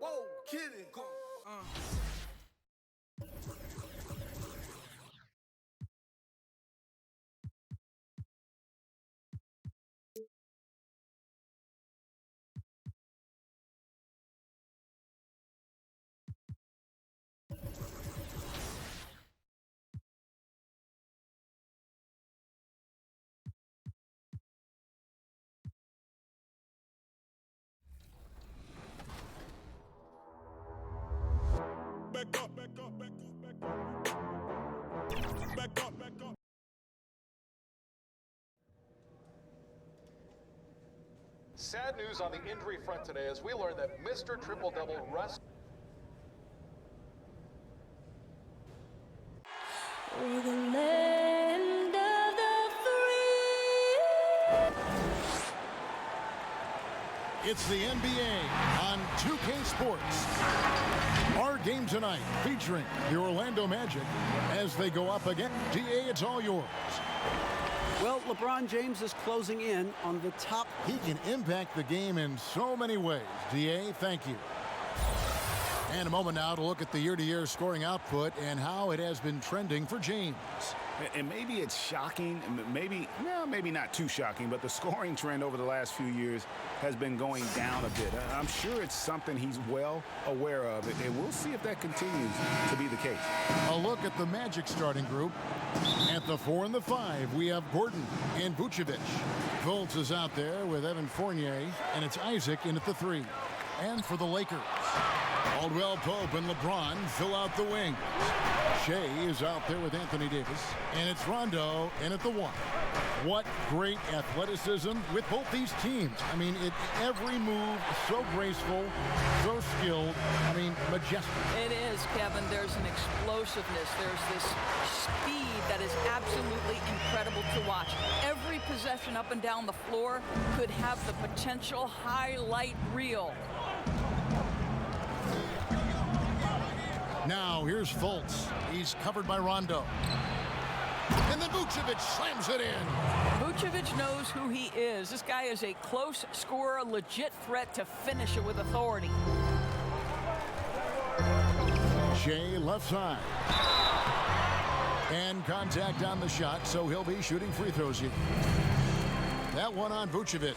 Whoa, kidding. Back up, back up, back up, back up. Back up, back up. Sad news on the injury front today as we learned that Mr. Triple-Double Russ. For the land of the free. It's the NBA on 2K Sports. Our game tonight featuring the Orlando Magic as they go up again. DA, it's all yours. Well, LeBron James is closing in on the top. He can impact the game in so many ways. DA, thank you. And a moment now to look at the year-to-year scoring output and how it has been trending for James. And maybe it's shocking, maybe not too shocking, but the scoring trend over the last few years has been going down a bit. I'm sure it's something he's well aware of, and we'll see if that continues to be the case. A look at the Magic starting group. At the 4 and the 5, we have Gordon and Vucevic. Fultz is out there with Evan Fournier, and it's Isaac in at the 3. And for the Lakers, Caldwell Pope and LeBron fill out the wings. Shea is out there with Anthony Davis, and it's Rondo in at the 1. What great athleticism with both these teams. I mean, every move so graceful, so skilled. I mean, majestic. It is, Kevin. There's an explosiveness. There's this speed that is absolutely incredible to watch. Every possession up and down the floor could have the potential highlight reel. Now, here's Fultz. He's covered by Rondo. And then Vucevic slams it in. Vucevic knows who he is. This guy is a close scorer, a legit threat to finish it with authority. Shea left side. And contact on the shot, so he'll be shooting free throws here. That one on Vucevic.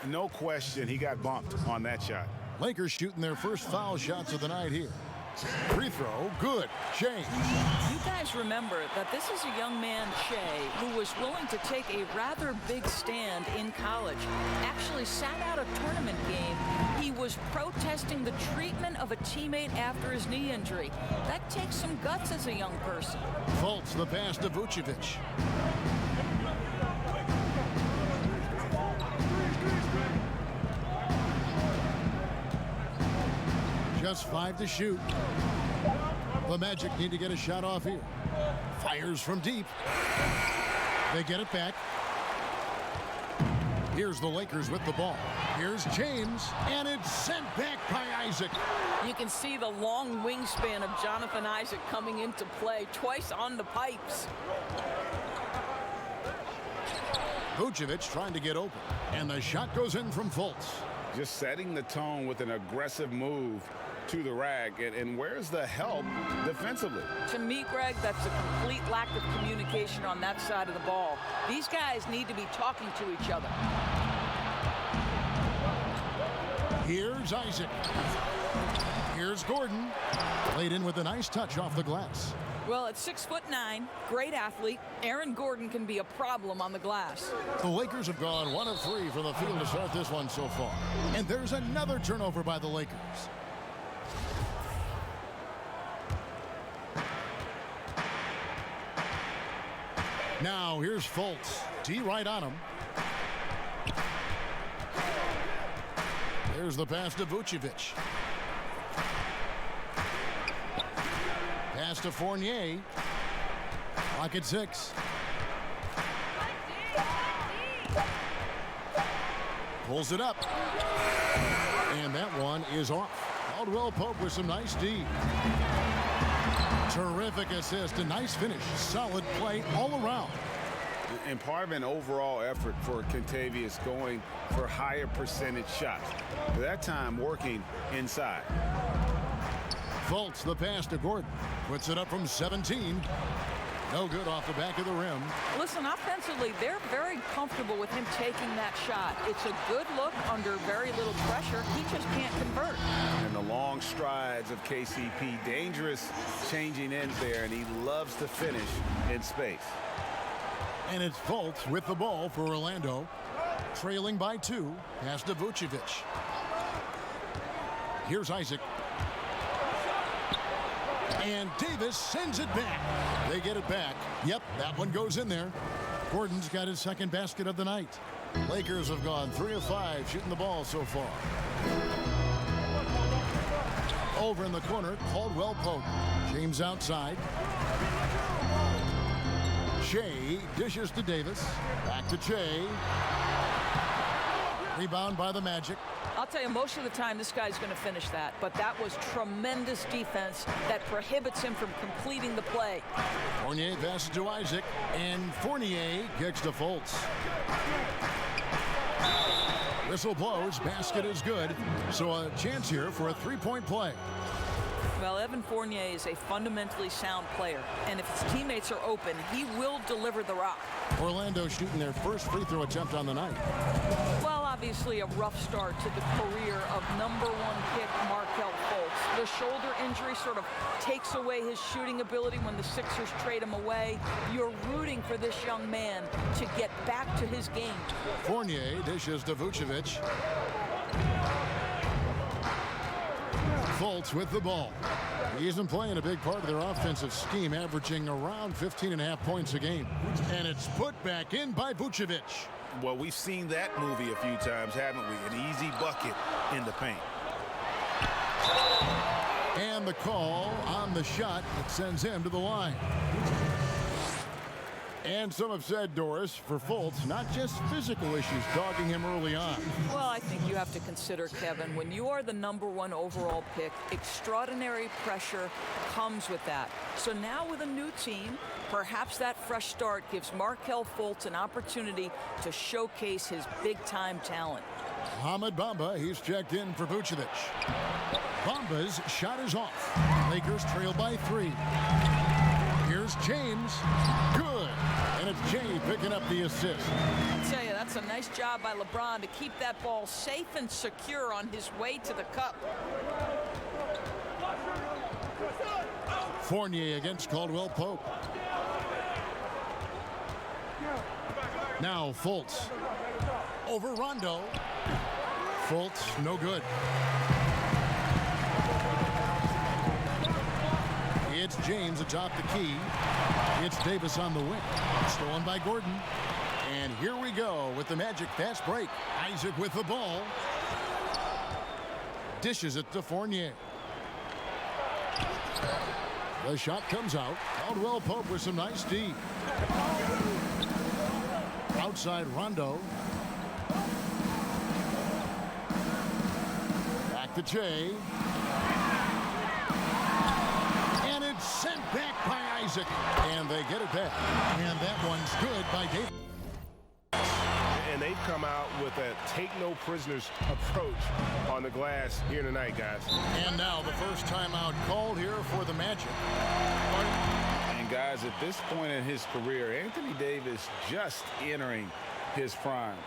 No question, he got bumped on that shot. Lakers shooting their first foul shots of the night here. Free throw, good. Shea. You guys remember that this is a young man, Shea, who was willing to take a rather big stand in college. Actually sat out a tournament game. He was protesting the treatment of a teammate after his knee injury. That takes some guts as a young person. Fultz the pass to Vucevic. Just 5 to shoot. The Magic need to get a shot off here. Fires from deep. They get it back. Here's the Lakers with the ball. Here's James, and it's sent back by Isaac. You can see the long wingspan of Jonathan Isaac coming into play, twice on the pipes. Vucevic trying to get open, and the shot goes in from Fultz. Just setting the tone with an aggressive move to the rack, and where's the help defensively? To me, Greg, that's a complete lack of communication on that side of the ball. These guys need to be talking to each other. Here's Isaac. Here's Gordon. Laid in with a nice touch off the glass. Well, at 6'9", great athlete, Aaron Gordon can be a problem on the glass. The Lakers have gone 1 of 3 from the field to start this one so far. And there's another turnover by the Lakers. Now, here's Fultz. D right on him. There's the pass to Vucevic. Pass to Fournier. Clock at 6. Pulls it up. And that one is off. Caldwell Pope with some nice D. Terrific assist, a nice finish, solid play all around. and part of an overall effort for Kentavious going for higher percentage shots. That time working inside. Fultz, the pass to Gordon. Puts it up from 17. No good off the back of the rim. Listen, offensively, they're very comfortable with him taking that shot. It's a good look under very little pressure. He just can't convert. And the long strides of KCP, dangerous changing ends there, and he loves to finish in space. And it's Fultz with the ball for Orlando. Trailing by 2. Pass to Vucevic. Here's Isaac. And Davis sends it back. They get it back. Yep, that one goes in there. Gordon's got his second basket of the night. Lakers have gone 3 of 5 shooting the ball so far. Over in the corner, Caldwell Pope. James outside. Shea dishes to Davis. Back to Shea. Rebound by the Magic. I'll tell you, most of the time this guy's going to finish that, but that was tremendous defense that prohibits him from completing the play. Fournier passes to Isaac, and Fournier kicks to Fultz. Whistle blows, basket is good, so a chance here for a three-point play. Well, Evan Fournier is a fundamentally sound player, and if his teammates are open, he will deliver the rock. Orlando shooting their first free throw attempt on the night. Well, obviously a rough start to the career of #1 pick Markelle Fultz. The shoulder injury sort of takes away his shooting ability when the Sixers trade him away. You're rooting for this young man to get back to his game. Fournier dishes to Vucevic. Fultz with the ball. He isn't playing a big part of their offensive scheme, averaging around 15.5 points a game. And it's put back in by Vucevic. Well, we've seen that movie a few times, haven't we? An easy bucket in the paint. And the call on the shot that sends him to the line. And some have said, Doris, for Fultz, not just physical issues dogging him early on. Well, I think you have to consider, Kevin, when you are the #1 overall pick, extraordinary pressure comes with that. So now with a new team, perhaps that fresh start gives Markelle Fultz an opportunity to showcase his big-time talent. Ahmed Bamba, he's checked in for Vucevic. Bamba's shot is off. Lakers trail by 3. Here's James. Good. And it's Jay picking up the assist. I'll tell you, that's a nice job by LeBron to keep that ball safe and secure on his way to the cup. Fournier against Caldwell Pope. Now Fultz. Over Rondo. Fultz, no good. It's James atop the key. It's Davis on the wing. Stolen by Gordon. And here we go with the Magic fast break. Isaac with the ball. Dishes it to Fournier. The shot comes out. Caldwell Pope with some nice D. Outside Rondo. Back to Jay. Sent back by Isaac, and they get it back. And that one's good by Davis. And they've come out with a take-no-prisoners approach on the glass here tonight, guys. And now the first timeout called here for the Magic. And guys, at this point in his career, Anthony Davis just entering his prime.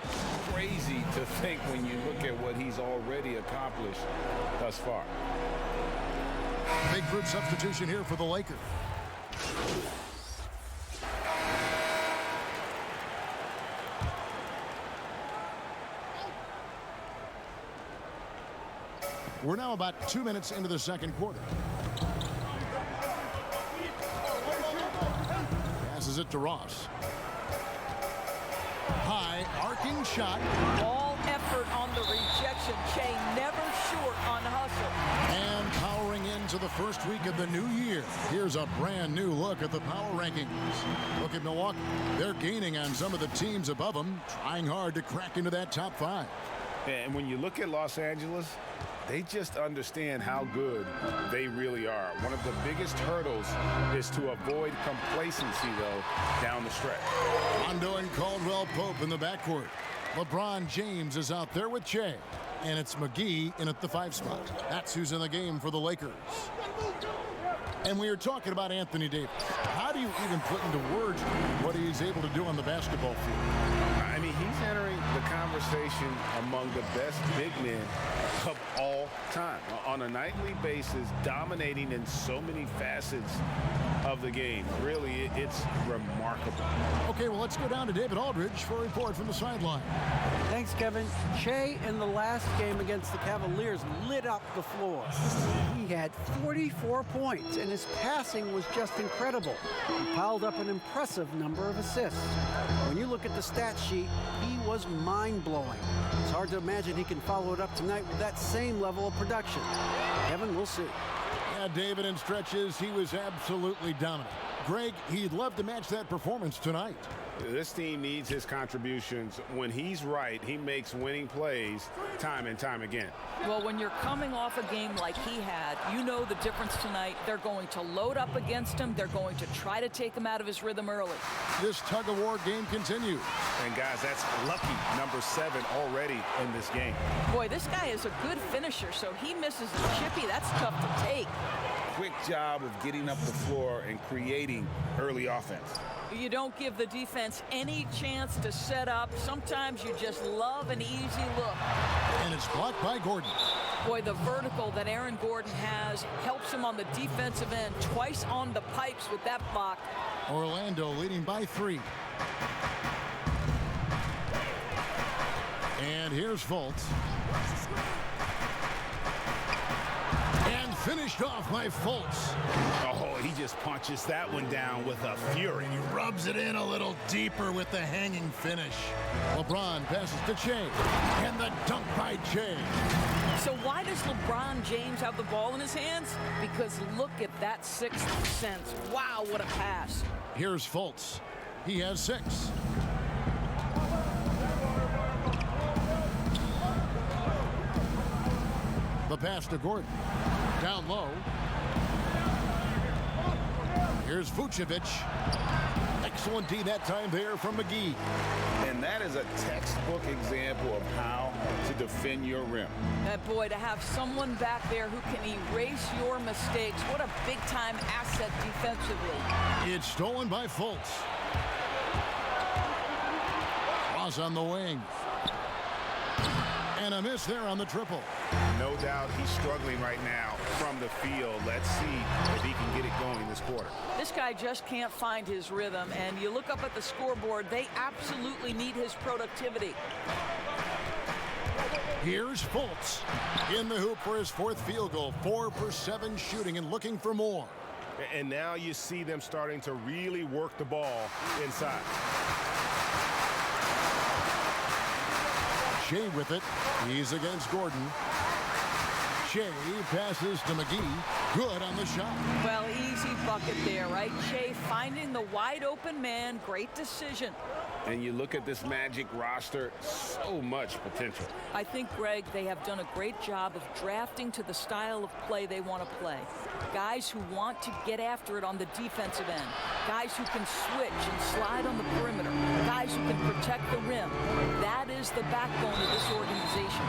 Crazy to think when you look at what he's already accomplished thus far. Big group substitution here for the Lakers. We're now about 2 minutes into the second quarter. Passes it to Ross. High arcing shot. All effort on the rejection. Shea never short on hustle. And powering into the first week of the new year. Here's a brand new look at the power rankings. Look at Milwaukee. They're gaining on some of the teams above them, trying hard to crack into that top 5. And when you look at Los Angeles, They just understand how good they really are. One of the biggest hurdles is to avoid complacency, though, down the stretch. Rondo and Caldwell Pope in the backcourt. LeBron James is out there with Shea. And it's McGee in at the 5 spot. That's who's in the game for the Lakers. And we are talking about Anthony Davis. How do you even put into words what he's able to do on the basketball field? I mean, he's entering the conversation among the best big men of all time. On a nightly basis, dominating in so many facets of the game. Really, it's remarkable. Okay, well, let's go down to David Aldridge for a report from the sideline. Thanks, Kevin. Shea in the last game against the Cavaliers lit up the floor. He had 44 points, and his passing was just incredible. He piled up an impressive number of assists. When you look at the stat sheet, he was mind-blowing. It's hard to imagine he can follow it up tonight with that same level of production. Kevin, we'll see. Yeah, David, in stretches, he was absolutely dominant. Greg, he'd love to match that performance tonight. This team needs his contributions. When he's right, he makes winning plays time and time again. Well, when you're coming off a game like he had, you know the difference tonight. They're going to load up against him. They're going to try to take him out of his rhythm early. This tug-of-war game continues. And, guys, that's lucky number 7 already in this game. Boy, this guy is a good finisher, so he misses a chippy. That's tough to take. Quick job of getting up the floor and creating early offense. You don't give the defense any chance to set up. Sometimes you just love an easy look. And it's blocked by Gordon. Boy, the vertical that Aaron Gordon has helps him on the defensive end. Twice on the pipes with that block. Orlando leading by 3. And here's Fultz. And finished off by Fultz. Oh, he just punches that one down with a fury. He rubs it in a little deeper with the hanging finish. LeBron passes to Shea. And the dunk by Shea. So why does LeBron James have the ball in his hands? Because look at that 6th sense. Wow, what a pass. Here's Fultz. He has 6. The pass to Gordon. Down low. Here's Vucevic. Excellent D that time there from McGee. And that is a textbook example of how to defend your rim. Boy, to have someone back there who can erase your mistakes. What a big-time asset defensively. It's stolen by Fultz. Ross on the wing. And a miss there on the triple. No doubt he's struggling right now from the field. Let's see if he can get it going this quarter. This guy just can't find his rhythm, and you look up at the scoreboard, they absolutely need his productivity. Here's Fultz in the hoop for his 4th field goal. 4 for 7 shooting and looking for more. And now you see them starting to really work the ball inside. Shea with it. He's against Gordon. Shea passes to McGee. Good on the shot. Well, easy bucket there, right? Shea finding the wide open man. Great decision. And you look at this Magic roster, so much potential. I think, Greg, they have done a great job of drafting to the style of play they want to play. Guys who want to get after it on the defensive end. Guys who can switch and slide on the perimeter. Guys who can protect the rim. That is the backbone of this organization.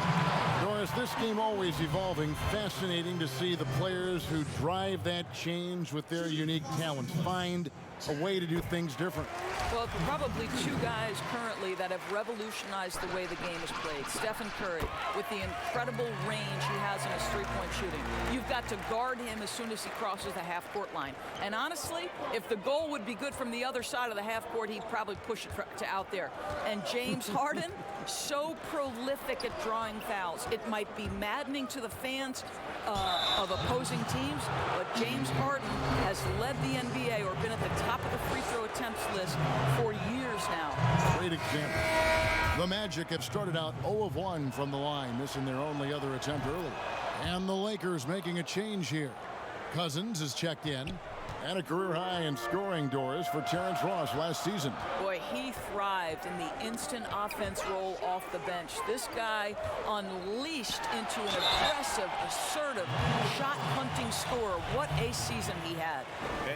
Norris, this game always evolving. Fascinating to see the players who drive that change with their unique talents find a way to do things different. Well, probably 2 guys currently that have revolutionized the way the game is played. Stephen Curry, with the incredible range he has in his three-point shooting. You've got to guard him as soon as he crosses the half-court line. And honestly, if the goal would be good from the other side of the half-court, he'd probably push it to out there. And James Harden, so prolific at drawing fouls. It might be maddening to the fans of opposing teams, but James Harden has led the NBA or been at the top of the free throw attempts list for years now. Great example. The Magic have started out 0 of 1 from the line, missing their only other attempt early. And the Lakers making a change here. Cousins is checked in. And a career high in scoring, Doris, for Terrence Ross last season. Boy, he thrived in the instant offense role off the bench. This guy unleashed into an aggressive, assertive, shot-hunting scorer. What a season he had.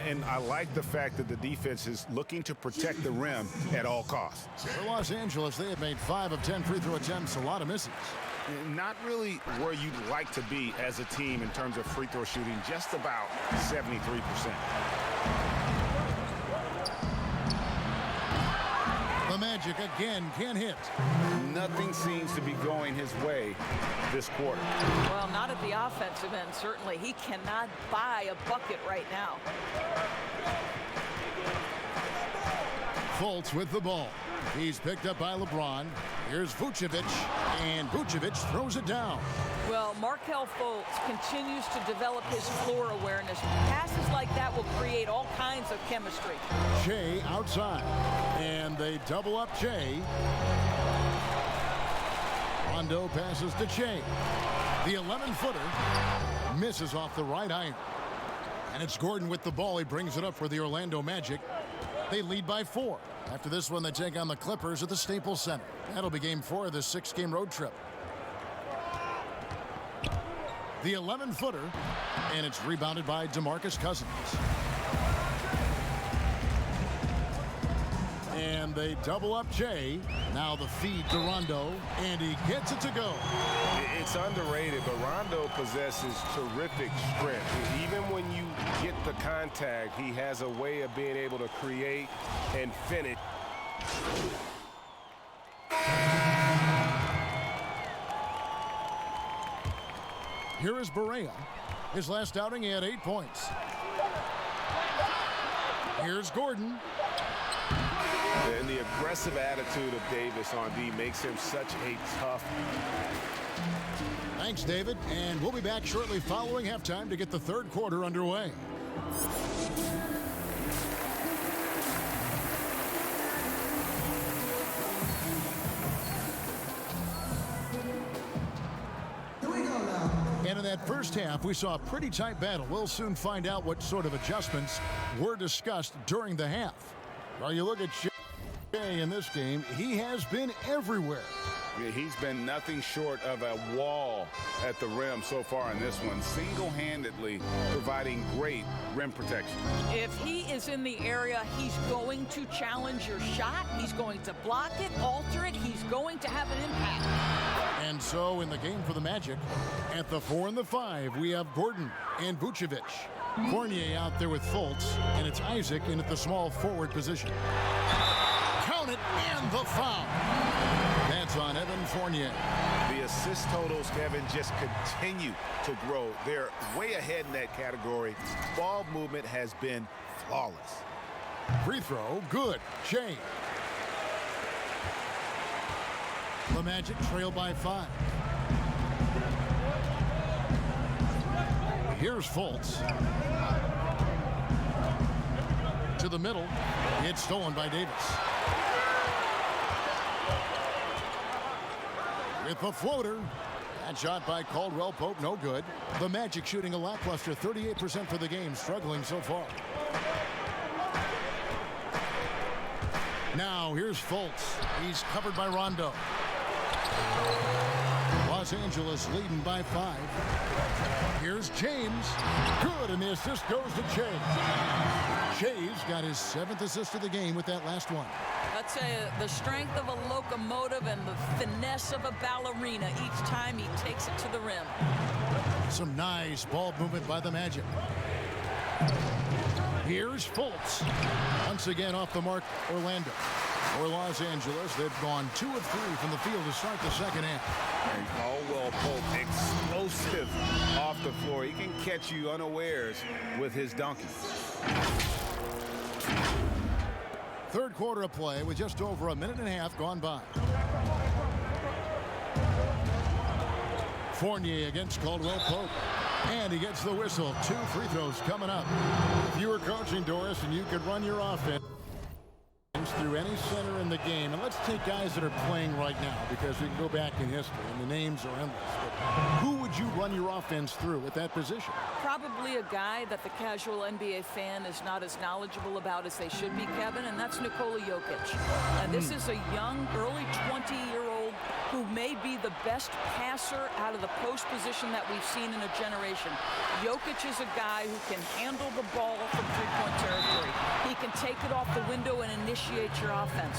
And I like the fact that the defense is looking to protect the rim at all costs. For Los Angeles, they have made 5 of 10 free throw attempts, a lot of misses. Not really where you'd like to be as a team in terms of free throw shooting, just about 73%. The Magic again can't hit. Nothing seems to be going his way this quarter. Well, not at the offensive end, certainly. He cannot buy a bucket right now. Fultz with the ball. He's picked up by LeBron. Here's Vucevic, and Vucevic throws it down. Well, Markelle Fultz continues to develop his floor awareness. Passes like that will create all kinds of chemistry. Shea outside, and they double up Shea. Rondo passes to Shea. The 11-footer misses off the right iron. And it's Gordon with the ball. He brings it up for the Orlando Magic. They lead by 4. After this one, they take on the Clippers at the Staples Center. That'll be game 4 of this 6-game road trip. The 11-footer, and it's rebounded by DeMarcus Cousins. And they double up Jay. Now the feed to Rondo, and he gets it to go. It's underrated, but Rondo possesses terrific strength. Even when you get the contact, he has a way of being able to create and finish. Here is Barea. His last outing, he had 8 points. Here's Gordon. And the aggressive attitude of Davis on D makes him such a tough. Thanks, David. And we'll be back shortly following halftime to get the third quarter underway. And in that first half, we saw a pretty tight battle. We'll soon find out what sort of adjustments were discussed during the half. Well, you look at Shea in this game, he has been everywhere. Yeah, he's been nothing short of a wall at the rim so far in this one, single-handedly providing great rim protection. If he is in the area, he's going to challenge your shot. He's going to block it, alter it. He's going to have an impact. And so in the game for the Magic, at the 4 and the 5, we have Gordon and Vucevic. Fournier out there with Fultz, and it's Isaac in at the small forward position. Count it, and the foul. That's on Evan Fournier. The assist totals, Kevin, just continue to grow. They're way ahead in that category. Ball movement has been flawless. Free throw, good. Shea. The Magic trail by 5. Here's Fultz. To the middle. It's stolen by Davis. With the floater. That shot by Caldwell Pope, no good. The Magic shooting a lackluster 38% for the game, struggling so far. Now here's Fultz. He's covered by Rondo. Los Angeles leading by 5. Here's James. Good, and the assist goes to Shea. Shea's got his 7th assist of the game with that last one. That's the strength of a locomotive and the finesse of a ballerina each time he takes it to the rim. Some nice ball movement by the Magic. Here's Fultz. Once again off the mark, Orlando. For Los Angeles, they've gone 2 of 3 from the field to start the second half. And Caldwell Pope, explosive off the floor. He can catch you unawares with his dunking. Third quarter of play with just over a minute and a half gone by. Fournier against Caldwell Pope. And he gets the whistle. 2 free throws coming up. If you were coaching, Doris, and you could run your offense through any center in the game, and let's take guys that are playing right now because we can go back in history and the names are endless. But who would you run your offense through at that position? Probably a guy that the casual NBA fan is not as knowledgeable about as they should be, Kevin, and that's Nikola Jokic. And this is a young, early 20-year-old who may be the best passer out of the post position that we've seen in a generation. Jokic is a guy who can handle the ball from three-point territory. He can take it off the window and initiate your offense.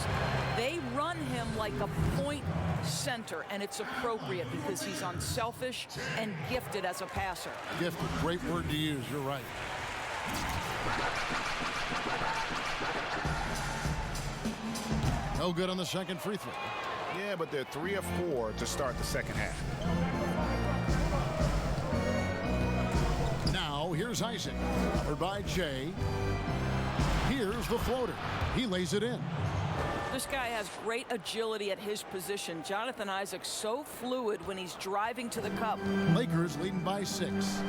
They run him like a point center, and it's appropriate because he's unselfish and gifted as a passer. Gifted, great word to use. You're right. No good on the second free throw. Yeah, but they're 3 of 4 to start the second half. Now, here's Isaac, covered by Jay. Here's the floater. He lays it in. This guy has great agility at his position. Jonathan Isaac's so fluid when he's driving to the cup. Lakers leading by 6.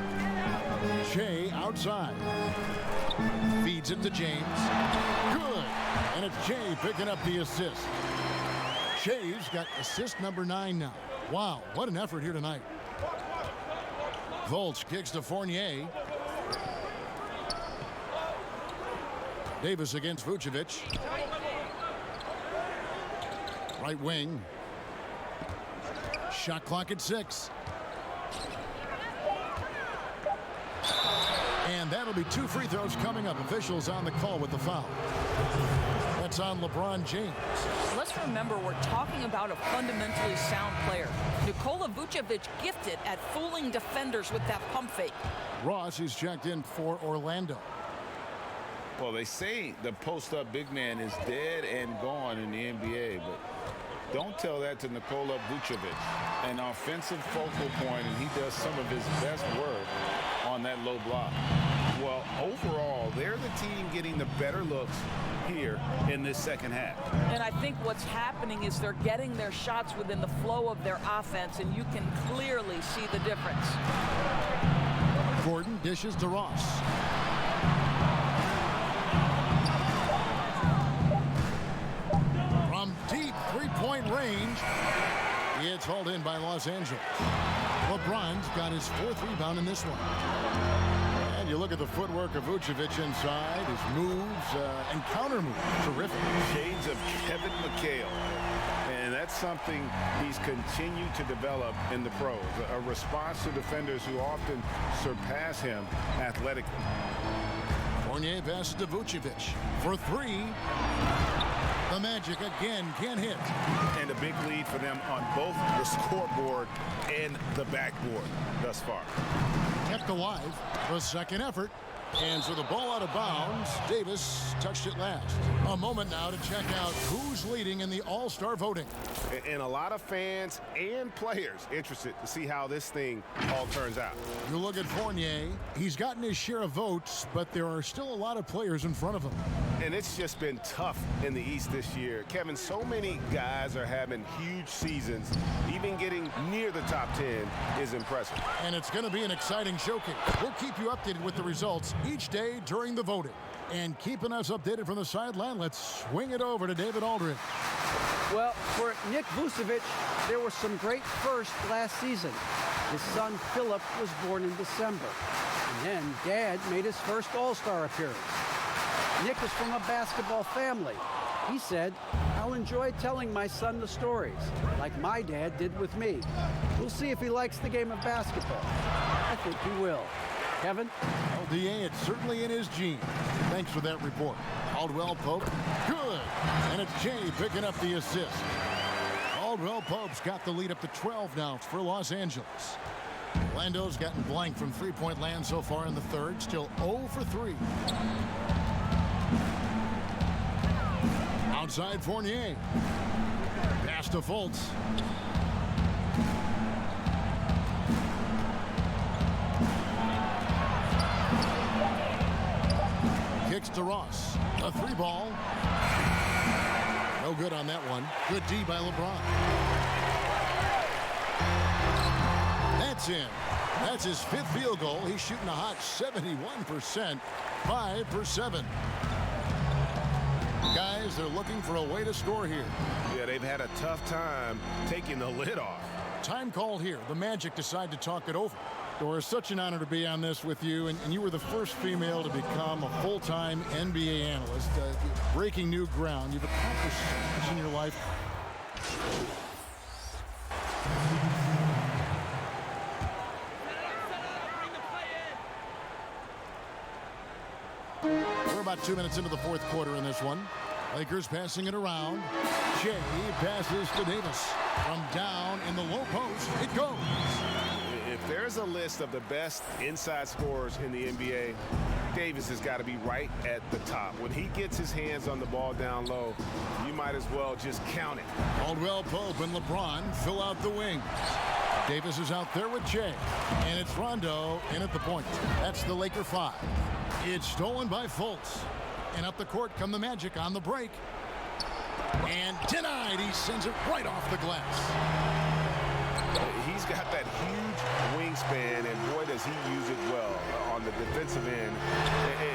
Jay outside. Feeds it to James. Good. And it's Jay picking up the assist. Jay's got assist number 9 now. Wow, what an effort here tonight. Volts kicks to Fournier. Davis against Vucevic. Right wing. Shot clock at 6. And that'll be 2 free throws coming up. Officials on the call with the foul. That's on LeBron James. Let's remember we're talking about a fundamentally sound player. Nikola Vucevic gifted at fooling defenders with that pump fake. Ross is checked in for Orlando. Well, they say the post-up big man is dead and gone in the NBA, but don't tell that to Nikola Vucevic. An offensive focal point, and he does some of his best work on that low block. Well, overall, they're the team getting the better looks here in this second half. And I think what's happening is they're getting their shots within the flow of their offense, and you can clearly see the difference. Gordon dishes to Ross. From deep three-point range, it's hauled in by Los Angeles. LeBron's got his 4th rebound in this one. And you look at the footwork of Vucevic inside, his moves and counter moves. Terrific. Shades of Kevin McHale. And that's something he's continued to develop in the pros. A response to defenders who often surpass him athletically. Fournier passes to Vucevic for 3. The Magic again can't hit. And a big lead for them on both the scoreboard and the backboard thus far. Kept alive. The second effort. And so the ball out of bounds. Davis touched it last. A moment now to check out who's leading in the All-Star voting. And a lot of fans and players interested to see how this thing all turns out. You look at Fournier. He's gotten his share of votes, but there are still a lot of players in front of him. And it's just been tough in the East this year. Kevin, so many guys are having huge seasons. Even getting near the top 10 is impressive. And it's going to be an exciting showcase. We'll keep you updated with the results each day during the voting. And keeping us updated from the sideline, let's swing it over to David Aldridge. Well, for Nick Vucevic, there were some great firsts last season. His son Philip was born in December. And then Dad made his first All-Star appearance. Nick is from a basketball family. He said, "I'll enjoy telling my son the stories, like my dad did with me. We'll see if he likes the game of basketball. I think he will." Kevin? LDA, it's certainly in his genes. Thanks for that report. Caldwell Pope, good. And it's Jay picking up the assist. Caldwell Pope's got the lead up to 12 now for Los Angeles. Orlando's gotten blank from three-point land so far in the third, still 0 for 3. Outside Fournier. Pass to Fultz. Kicks to Ross. A 3-ball. No good on that one. Good D by LeBron. That's in. That's his 5th field goal. He's shooting a hot 71%. 5 for 7. Guys, they're looking for a way to score here. Yeah, they've had a tough time taking the lid off. Time call here. The Magic decide to talk it over. Doris, such an honor to be on this with you, and you were the first female to become a full-time NBA analyst. Breaking new ground. You've accomplished so much in your life. We're about 2 minutes into the fourth quarter in this one. Lakers passing it around. Shea passes to Davis. From down in the low post, it goes. If there's a list of the best inside scorers in the NBA, Davis has got to be right at the top. When he gets his hands on the ball down low, you might as well just count it. Caldwell Pope and LeBron fill out the wings. Davis is out there with Shea. And it's Rondo in at the point. That's the Laker 5. It's stolen by Fultz. And up the court come the Magic on the break. And denied. He sends it right off the glass. He's got that huge wingspan, and boy, does he use it well on the defensive end.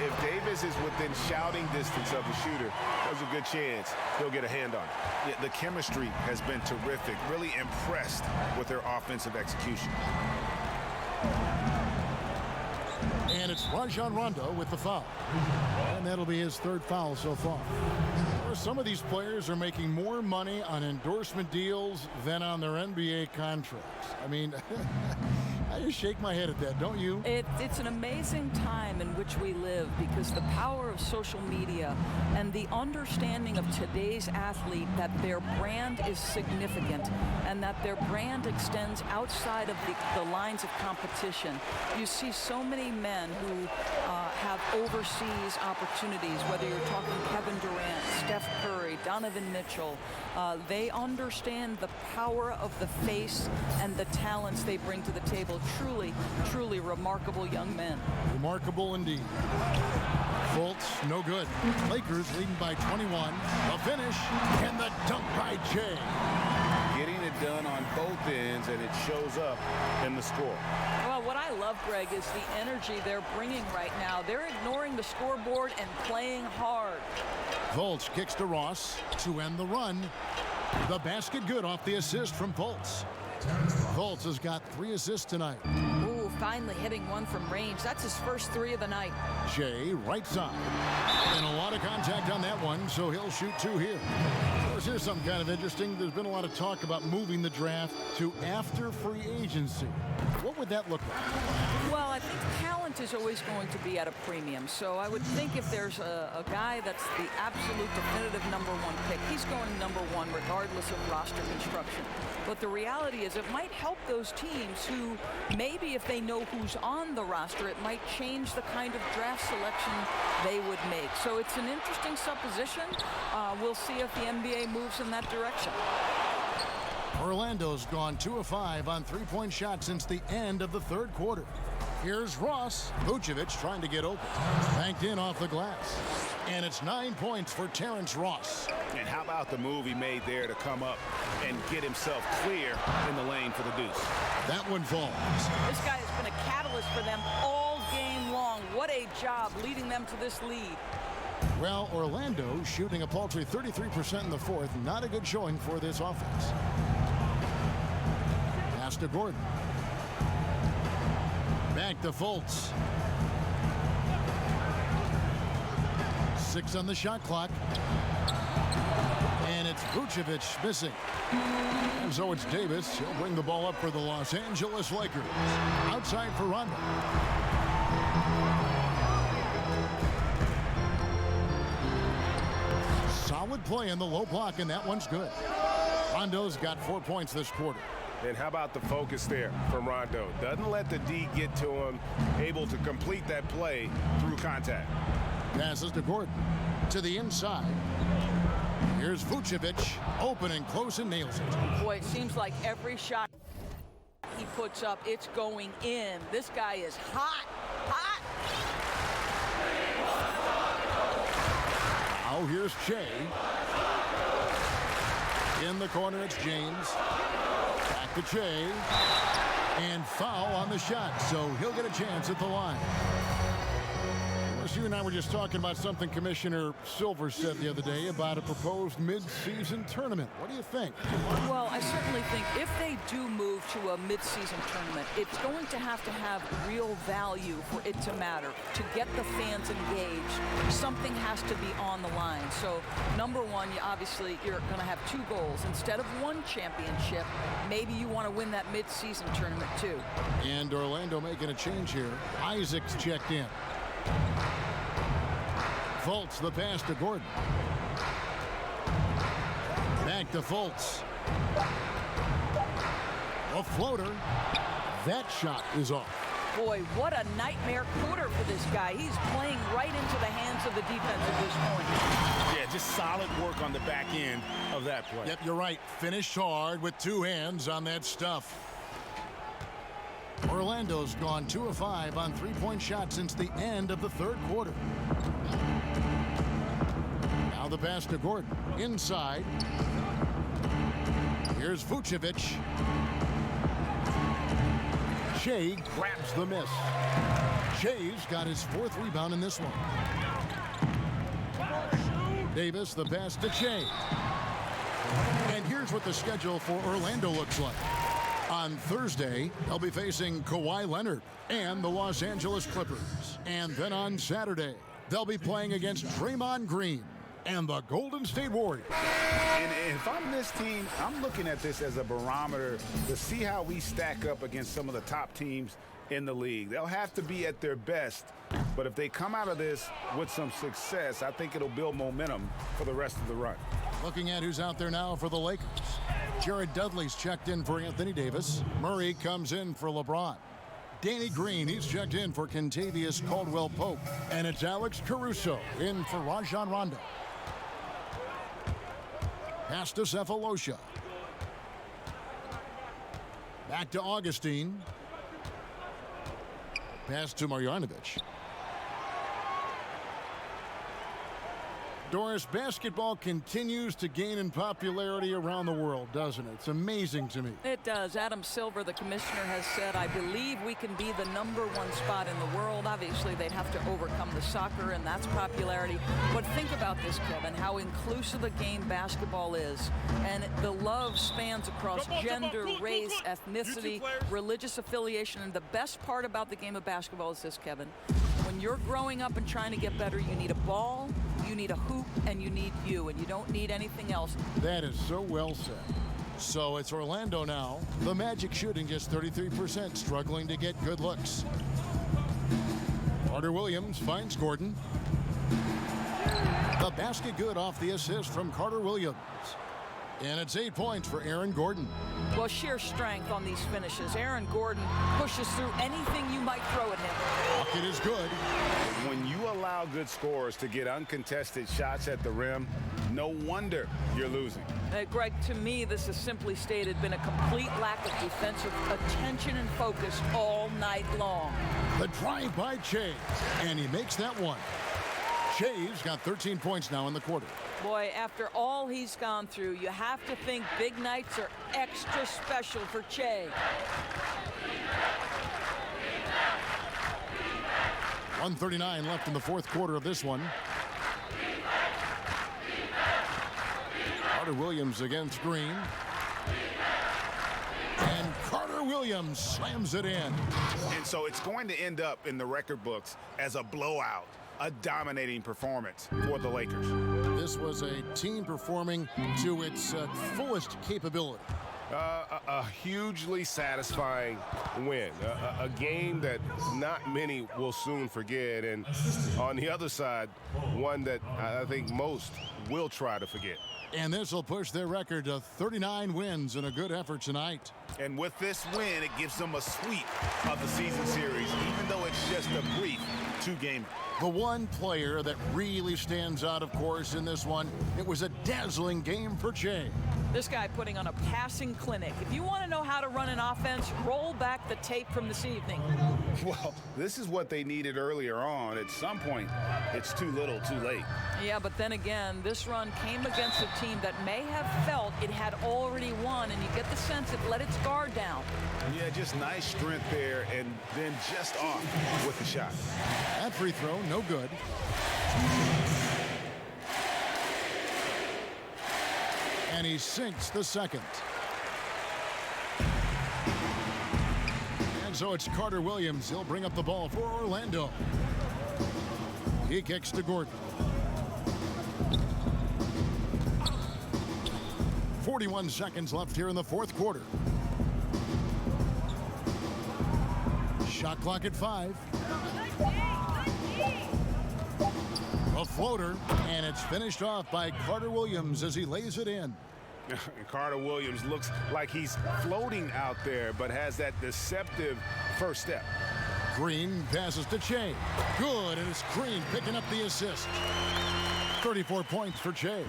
If Davis is within shouting distance of the shooter, there's a good chance he'll get a hand on it. Yeah, the chemistry has been terrific. Really impressed with their offensive execution. And it's Rajon Rondo with the foul. And that'll be his third foul so far. Some of these players are making more money on endorsement deals than on their NBA contracts. I mean, I just shake my head at that, don't you? It's an amazing time in which we live, because the power of social media and the understanding of today's athlete that their brand is significant and that their brand extends outside of the lines of competition. You see so many men who have overseas opportunities, whether you're talking Kevin Durant, Steph Curry, Donovan Mitchell. They understand the power of the face and the talents they bring to the table. Truly, truly remarkable young men. Remarkable indeed. Fultz, no good. Lakers leading by 21. A finish, and the dunk by Shea. Getting it done on both ends, and it shows up in the score. Well, what I love, Greg, is the energy they're bringing right now. They're ignoring the scoreboard and playing hard. Fultz kicks to Ross to end the run. The basket good off the assist from Fultz. Fultz has got 3 assists tonight. Ooh, finally hitting one from range. That's his first 3 of the night. Shea, right side. And a lot of contact on that one, so he'll shoot 2 here. Of course, here's something kind of interesting. There's been a lot of talk about moving the draft to after free agency. What would that look like? Well, I think talent is always going to be at a premium. So I would think if there's a guy that's the absolute definitive #1 pick, he's going #1 regardless of roster construction. But the reality is it might help those teams who maybe if they know who's on the roster, it might change the kind of draft selection they would make. So it's an interesting supposition. We'll see if the NBA moves in that direction. Orlando's gone 2 of 5 on 3-point shots since the end of the third quarter. Here's Ross. Vucevic trying to get open. Banked in off the glass. And it's 9 points for Terrence Ross. And how about the move he made there to come up and get himself clear in the lane for the deuce? That one falls. This guy has been a catalyst for them all game long. What a job leading them to this lead. Well, Orlando shooting a paltry 33% in the fourth. Not a good showing for this offense. Pass to Gordon. Back to Fultz. 6 on the shot clock. And it's Vucevic missing. And so it's Davis. He'll bring the ball up for the Los Angeles Lakers. Outside for Rondo. Solid play in the low block, and that one's good. Rondo's got 4 points this quarter. And how about the focus there from Rondo? Doesn't let the D get to him, able to complete that play through contact. Passes to Gordon. To the inside. Here's Vucevic. Open and close and nails it. Boy, it seems like every shot he puts up, it's going in. This guy is hot. Hot. Now here's Shea. In the corner, it's James. Back to Shea. And foul on the shot, so he'll get a chance at the line. Davis, you and I were just talking about something Commissioner Silver said the other day about a proposed mid-season tournament. What do you think? Well, I certainly think if they do move to a mid-season tournament, it's going to have real value for it to matter. To get the fans engaged, something has to be on the line. So, number one, you're going to have two goals. Instead of one championship, maybe you want to win that mid-season tournament too. And Orlando making a change here. Isaac's checked in. Fultz the pass to Gordon. Back to Fultz. A floater. That shot is off. Boy, what a nightmare quarter for this guy. He's playing right into the hands of the defense at this point. Yeah, just solid work on the back end of that play. Yep, you're right. Finished hard with two hands on that stuff. Orlando's gone 2 of 5 on three-point shots since the end of the third quarter. Now the pass to Gordon. Inside. Here's Vucevic. Shea grabs the miss. Shea's got his 4th rebound in this one. Davis the pass to Shea. And here's what the schedule for Orlando looks like. On Thursday, they'll be facing Kawhi Leonard and the Los Angeles Clippers. And then on Saturday, they'll be playing against Draymond Green and the Golden State Warriors. And if I'm this team, I'm looking at this as a barometer to see how we stack up against some of the top teams in the league. They'll have to be at their best, but if they come out of this with some success, I think it'll build momentum for the rest of the run. Looking at who's out there now for the Lakers. Jared Dudley's checked in for Anthony Davis. Murray comes in for LeBron. Danny Green, he's checked in for Kentavious Caldwell-Pope. And it's Alex Caruso in for Rajon Rondo. Pass to Cephalosha. Back to Augustine. Pass to Marjanovic. Doris, basketball continues to gain in popularity around the world, doesn't it? It's amazing to me. It does. Adam Silver, the commissioner, has said, I believe we can be the #1 spot in the world. Obviously, they'd have to overcome the soccer, and that's popularity. But think about this, Kevin, how inclusive a game basketball is. And the love spans across gender, race, ethnicity, religious affiliation. And the best part about the game of basketball is this, Kevin. When you're growing up and trying to get better, you need a ball, you need a hoop, and you need you, and you don't need anything else. That is so well said. So it's Orlando now. The Magic shooting just 33%, struggling to get good looks. Carter Williams finds Gordon. The basket good off the assist from Carter Williams. And it's 8 points for Aaron Gordon. Well, sheer strength on these finishes. Aaron Gordon pushes through anything you might throw at him. Bucket is good. When you allow good scorers to get uncontested shots at the rim, no wonder you're losing. Greg, to me, this has simply stated been a complete lack of defensive attention and focus all night long. The drive by Shea, and he makes that one. Shea's got 13 points now in the quarter. Boy, after all he's gone through, you have to think big nights are extra special for Shea. 1:39 left in the fourth quarter of this one. Carter Williams against Green. And Carter Williams slams it in. And so it's going to end up in the record books as a blowout, a dominating performance for the Lakers. This was a team performing to its fullest capability. A hugely satisfying win. A game that not many will soon forget. And on the other side, one that I think most will try to forget. And this will push their record to 39 wins in a good effort tonight. And with this win, it gives them a sweep of the season series, even though it's just a brief 2-game. The one player that really stands out, of course, in this one, it was a dazzling game for Che. This guy putting on a passing clinic. If you want to know how to run an offense, roll back the tape from this evening. Well, this is what they needed earlier on. At some point, it's too little, too late. Yeah, but then again, this run came against a team that may have felt it had already won, and you get the sense it let its guard down. Yeah, just nice strength there, and then just off with the shot. That free throw, no good. And he sinks the second. And so it's Carter Williams. He'll bring up the ball for Orlando. He kicks to Gordon. 41 seconds left here in the fourth quarter. Shot clock at 5. A floater, and it's finished off by Carter Williams as he lays it in. Carter Williams looks like he's floating out there, but has that deceptive first step. Green passes to Che. Good, and it's Green picking up the assist. 34 points for Che.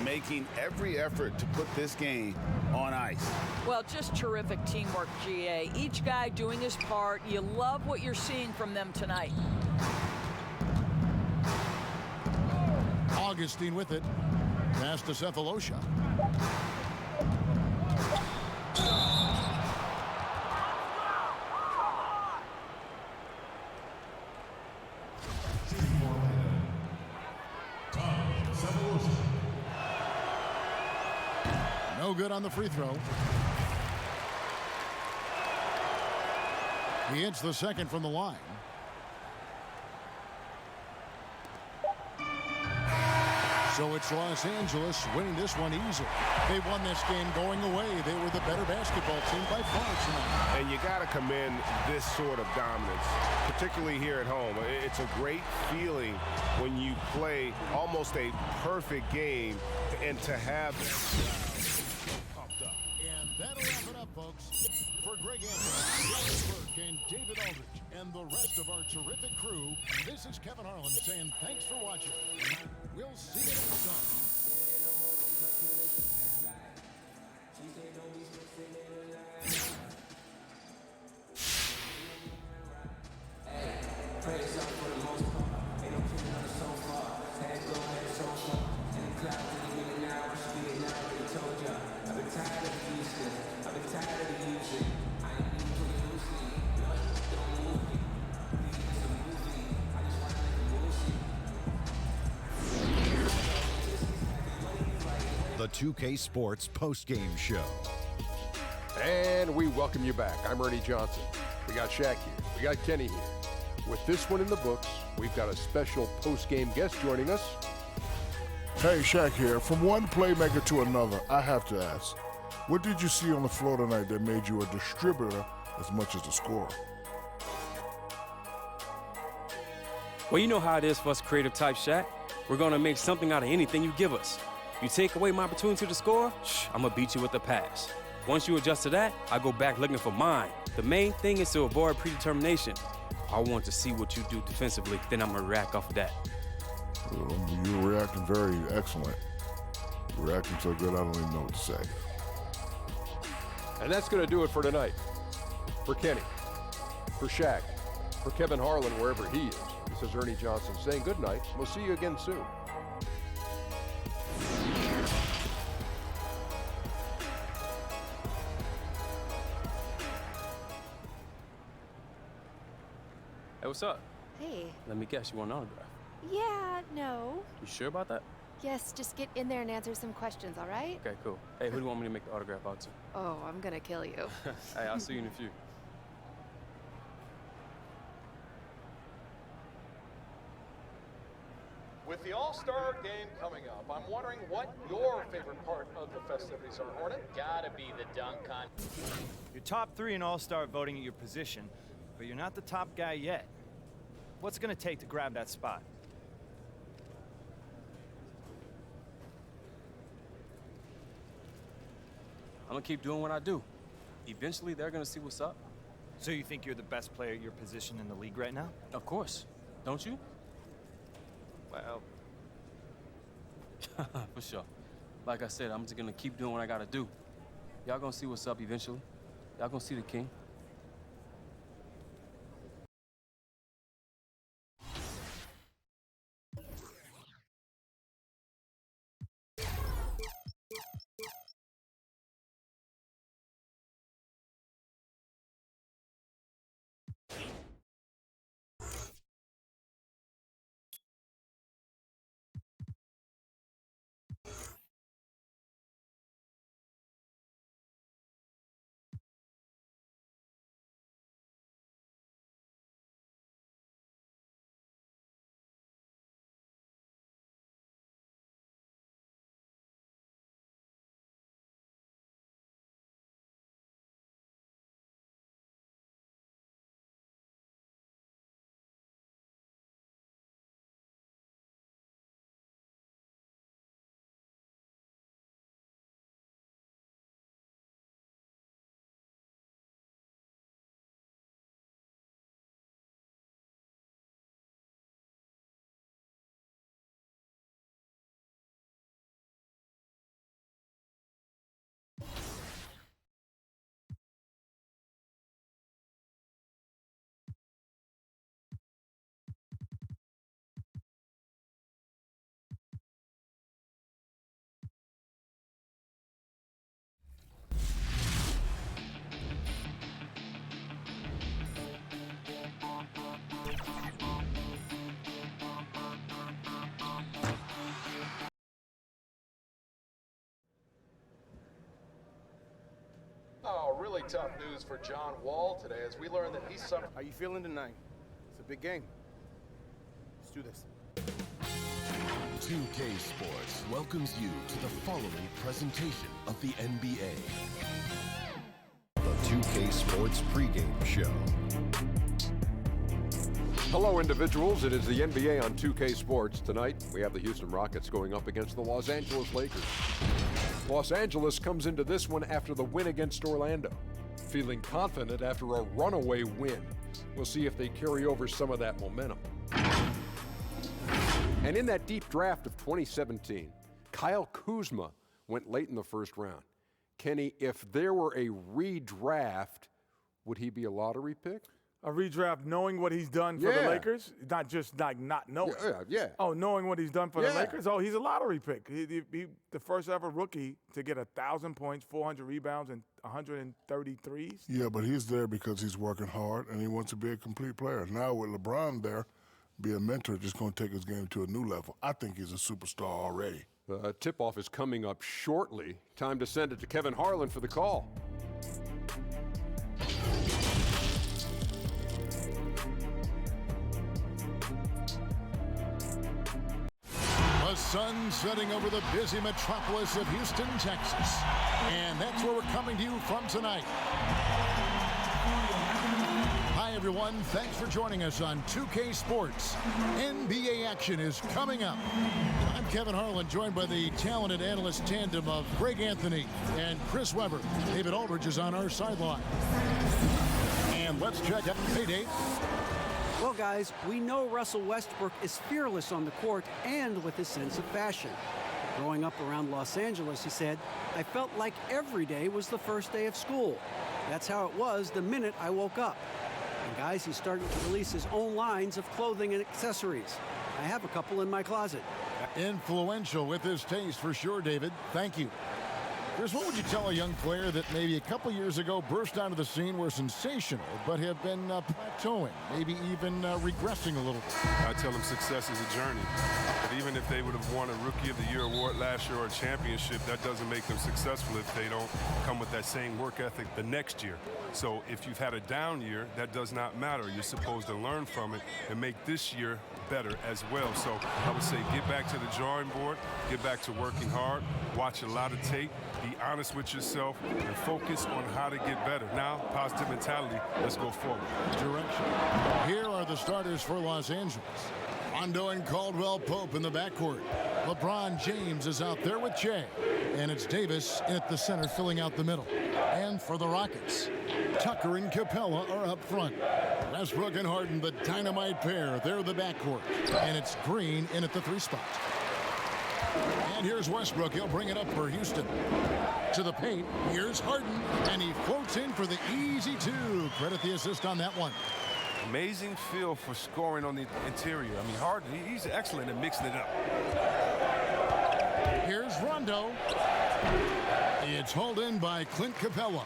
Making every effort to put this game on ice. Well, just terrific teamwork, GA. Each guy doing his part. You love what you're seeing from them tonight. Augustine with it. Pass to Cephalosha. No good on the free throw. He hits the second from the line. So it's Los Angeles winning this one easily. They won this game going away. They were the better basketball team by far tonight. And you got to commend this sort of dominance, particularly here at home. It's a great feeling when you play almost a perfect game and to have pumped up. And that'll wrap it up, folks. For Greg Anthony, Dallas Burke, and David Aldridge, and the rest of our terrific crew, this is Kevin Harlan saying thanks for watching. We'll see you next time. The 2K Sports postgame show. And we welcome you back. I'm Ernie Johnson. We got Shaq here. We got Kenny here. With this one in the books, we've got a special postgame guest joining us. Hey, Shaq here. From one playmaker to another, I have to ask, what did you see on the floor tonight that made you a distributor as much as a scorer? Well, you know how it is for us creative types, Shaq. We're going to make something out of anything you give us. You take away my opportunity to score, I'm going to beat you with a pass. Once you adjust to that, I go back looking for mine. The main thing is to avoid predetermination. I want to see what you do defensively, then I'm going to react off of that. You're reacting very excellent. You're reacting so good I don't even know what to say. And that's going to do it for tonight. For Kenny, for Shaq, for Kevin Harlan, wherever he is, this is Ernie Johnson saying good night. We'll see you again soon. Hey, what's up? Hey. Let me guess, you want an autograph? Yeah, no. You sure about that? Yes, just get in there and answer some questions, all right? Okay, cool. Hey, who do you want me to make the autograph out to? Oh, I'm gonna kill you. Hey, I'll see you in a few. With the All-Star game coming up, I'm wondering what your favorite part of the festivities are, Hornet? Gotta be the dunk contest. You're top 3 in All-Star voting at your position, but you're not the top guy yet. What's it gonna take to grab that spot? I'm gonna keep doing what I do. Eventually, they're gonna see what's up. So you think you're the best player at your position in the league right now? Of course. Don't you? Well... For sure. Like I said, I'm just gonna keep doing what I gotta do. Y'all gonna see what's up eventually. Y'all gonna see the king. Oh, really tough news for John Wall today as we learn that he suffered. How you feeling tonight? It's a big game. Let's do this. 2K Sports welcomes you to the following presentation of the NBA. The 2K Sports pregame show. Hello, individuals. It is the NBA on 2K Sports. Tonight, we have the Houston Rockets going up against the Los Angeles Lakers. Los Angeles comes into this one after the win against Orlando, feeling confident after a runaway win. We'll see if they carry over some of that momentum. And in that deep draft of 2017, Kyle Kuzma went late in the first round. Kenny, if there were a redraft, would he be a lottery pick? A redraft knowing what he's done for the Lakers? Not just like not knowing. Yeah. Oh, knowing what he's done for the Lakers? Oh, he's a lottery pick. He the first ever rookie to get 1,000 points, 400 rebounds, and 133s. Yeah, but he's there because he's working hard and he wants to be a complete player. Now with LeBron there, be a mentor, just going to take his game to a new level. I think he's a superstar already. The tip-off is coming up shortly. Time to send it to Kevin Harlan for the call. The sun setting over the busy metropolis of Houston, Texas. And that's where we're coming to you from tonight. Hi, everyone. Thanks for joining us on 2K Sports. NBA action is coming up. I'm Kevin Harlan, joined by the talented analyst tandem of Greg Anthony and Chris Webber. David Aldridge is on our sideline. And let's check out the date. Well, guys, we know Russell Westbrook is fearless on the court and with his sense of fashion. Growing up around Los Angeles, he said, I felt like every day was the first day of school. That's how it was the minute I woke up. And guys, he's starting to release his own lines of clothing and accessories. I have a couple in my closet. Influential with his taste for sure, David. Thank you. Chris, what would you tell a young player that maybe a couple years ago burst onto the scene, were sensational, but have been plateauing, maybe even regressing a little? I tell them success is a journey. But even if they would have won a Rookie of the Year award last year or a championship, that doesn't make them successful if they don't come with that same work ethic the next year. So if you've had a down year, that does not matter. You're supposed to learn from it and make this year better as well. So I would say get back to the drawing board, get back to working hard, watch a lot of tape, be honest with yourself, and focus on how to get better. Now, positive mentality, let's go forward. Direction. Here are the starters for Los Angeles. Rondo and Caldwell Pope in the backcourt. LeBron James is out there with Jay. And it's Davis at the center filling out the middle. And for the Rockets, Tucker and Capella are up front. Westbrook and Harden, the dynamite pair, they're the backcourt. And it's Green in at the 3 spot. And here's Westbrook. He'll bring it up for Houston. To the paint. Here's Harden. And he floats in for the easy two. Credit the assist on that one. Amazing feel for scoring on the interior. I mean, Harden, he's excellent at mixing it up. Here's Rondo. It's hauled in by Clint Capella.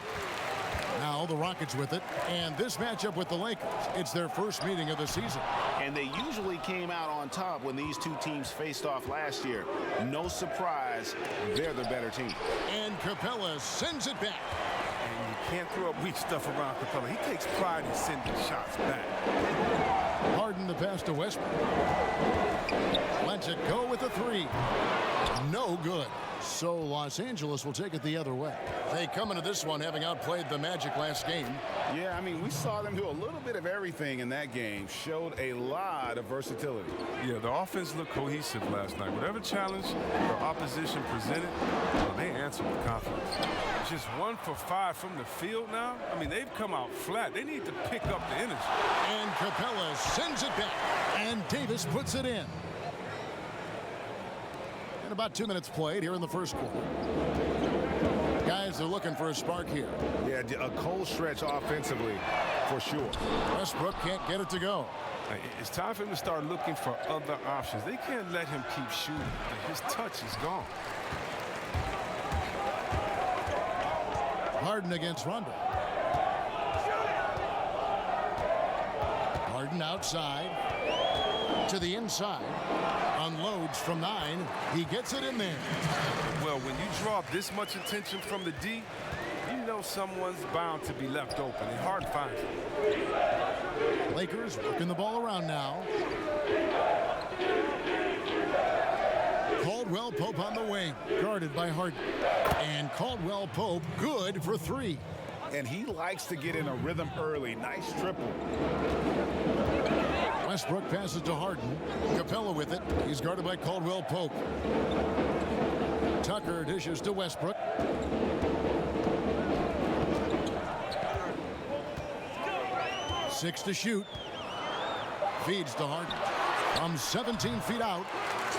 Now the Rockets with it, and this matchup with the Lakers, it's their first meeting of the season. And they usually came out on top when these two teams faced off last year. No surprise, they're the better team. And Capella sends it back. And you can't throw up weak stuff around Capella. He takes pride in sending shots back. Harden the pass to Westbrook. Lets it go with a three. No good. So Los Angeles will take it the other way. They come into this one having outplayed the Magic last game. Yeah, I mean, we saw them do a little bit of everything in that game. Showed a lot of versatility. Yeah, the offense looked cohesive last night. Whatever challenge the opposition presented, they answered with confidence. Just 1 for 5 from the field now. I mean, they've come out flat. They need to pick up the energy. And Capella sends it back. And Davis puts it in. And about 2 minutes played here in the first quarter. Guys, they're looking for a spark here. Yeah, a cold stretch offensively, for sure. Westbrook can't get it to go. It's time for him to start looking for other options. They can't let him keep shooting. His touch is gone. Harden against Rondo. Harden outside. To the inside. Unloads from 9. He gets it in there. Well, when you draw this much attention from the D, you know someone's bound to be left open, and Harden finds it. Lakers working the ball around now. Caldwell Pope on the wing, guarded by Harden. And Caldwell Pope good for 3. And he likes to get in a rhythm early. Nice triple. Westbrook passes to Harden. Capella with it. He's guarded by Caldwell Pope. Tucker dishes to Westbrook. Six to shoot. Feeds to Harden. From 17 feet out.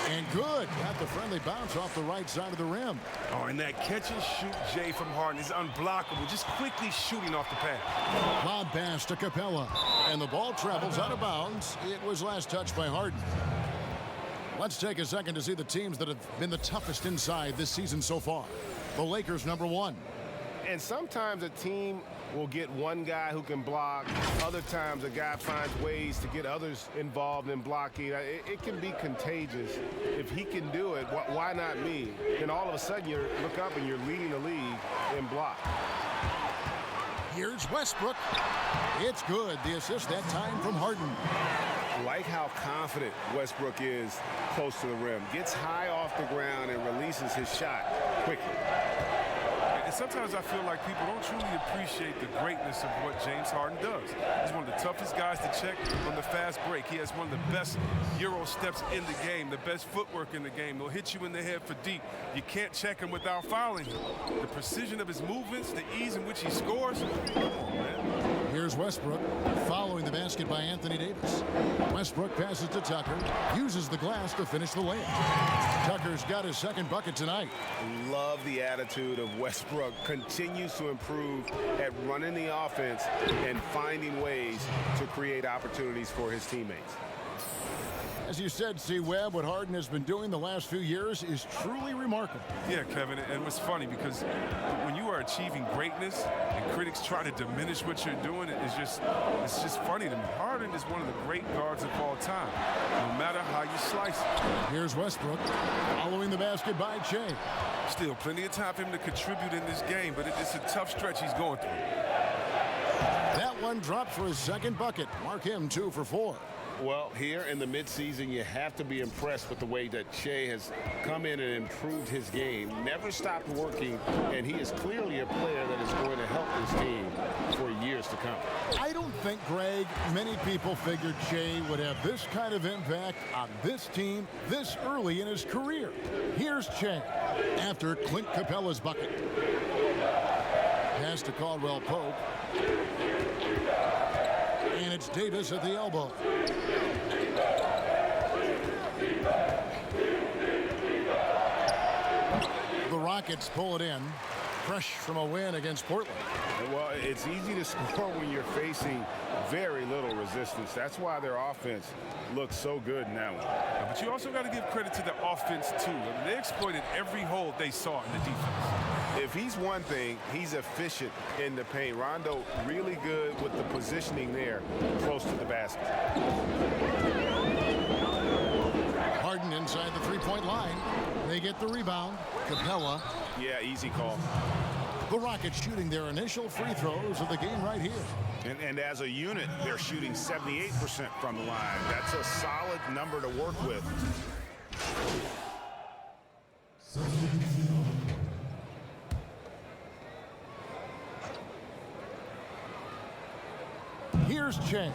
And good. Got the friendly bounce off the right side of the rim. Oh, and that catch and shoot, Jay, from Harden is unblockable. Just quickly shooting off the pass. Lob pass to Capella. And the ball travels out of bounds. It was last touched by Harden. Let's take a second to see the teams that have been the toughest inside this season so far. The Lakers, number 1. And sometimes a team will get one guy who can block. Other times a guy finds ways to get others involved in blocking. It can be contagious. If he can do it, why not me? Then all of a sudden you look up and you're leading the league in block. Here's Westbrook. It's good. The assist that time from Harden. Like how confident Westbrook is close to the rim. Gets high off the ground and releases his shot quickly. And sometimes I feel like people don't truly appreciate the greatness of what James Harden does. He's one of the toughest guys to check on the fast break. He has one of the best Euro steps in the game, the best footwork in the game. He'll hit you in the head for deep. You can't check him without fouling him. The precision of his movements, the ease in which he scores. Come on, man. Here's Westbrook following the basket by Anthony Davis. Westbrook passes to Tucker, uses the glass to finish the layup. Tucker's got his second bucket tonight. Love the attitude of Westbrook. Continues to improve at running the offense and finding ways to create opportunities for his teammates. As you said, C-Webb, what Harden has been doing the last few years is truly remarkable. Yeah, Kevin, and it's funny because when you are achieving greatness and critics try to diminish what you're doing, it's just funny to me. Harden is one of the great guards of all time, no matter how you slice it. Here's Westbrook following the basket by Che. Still plenty of time for him to contribute in this game, but it's a tough stretch he's going through. That one dropped for his second bucket. Mark him 2 for 4. Well, here in the midseason, you have to be impressed with the way that Che has come in and improved his game. Never stopped working, and he is clearly a player that is going to help this team for years to come. I don't think, Greg, many people figured Che would have this kind of impact on this team this early in his career. Here's Che after Clint Capella's bucket. Pass to Caldwell Pope. And it's Davis at the elbow. Rockets pull it in, fresh from a win against Portland. Well, it's easy to score when you're facing very little resistance. That's why their offense looks so good in that one. But you also got to give credit to the offense, too. I mean, they exploited every hole they saw in the defense. If he's one thing, he's efficient in the paint. Rondo really good with the positioning there close to the basket. Harden inside the three-point line. They get the rebound. Capella. Yeah, easy call. The Rockets shooting their initial free throws of the game right here. And as a unit, they're shooting 78% from the line. That's a solid number to work with. Here's Che.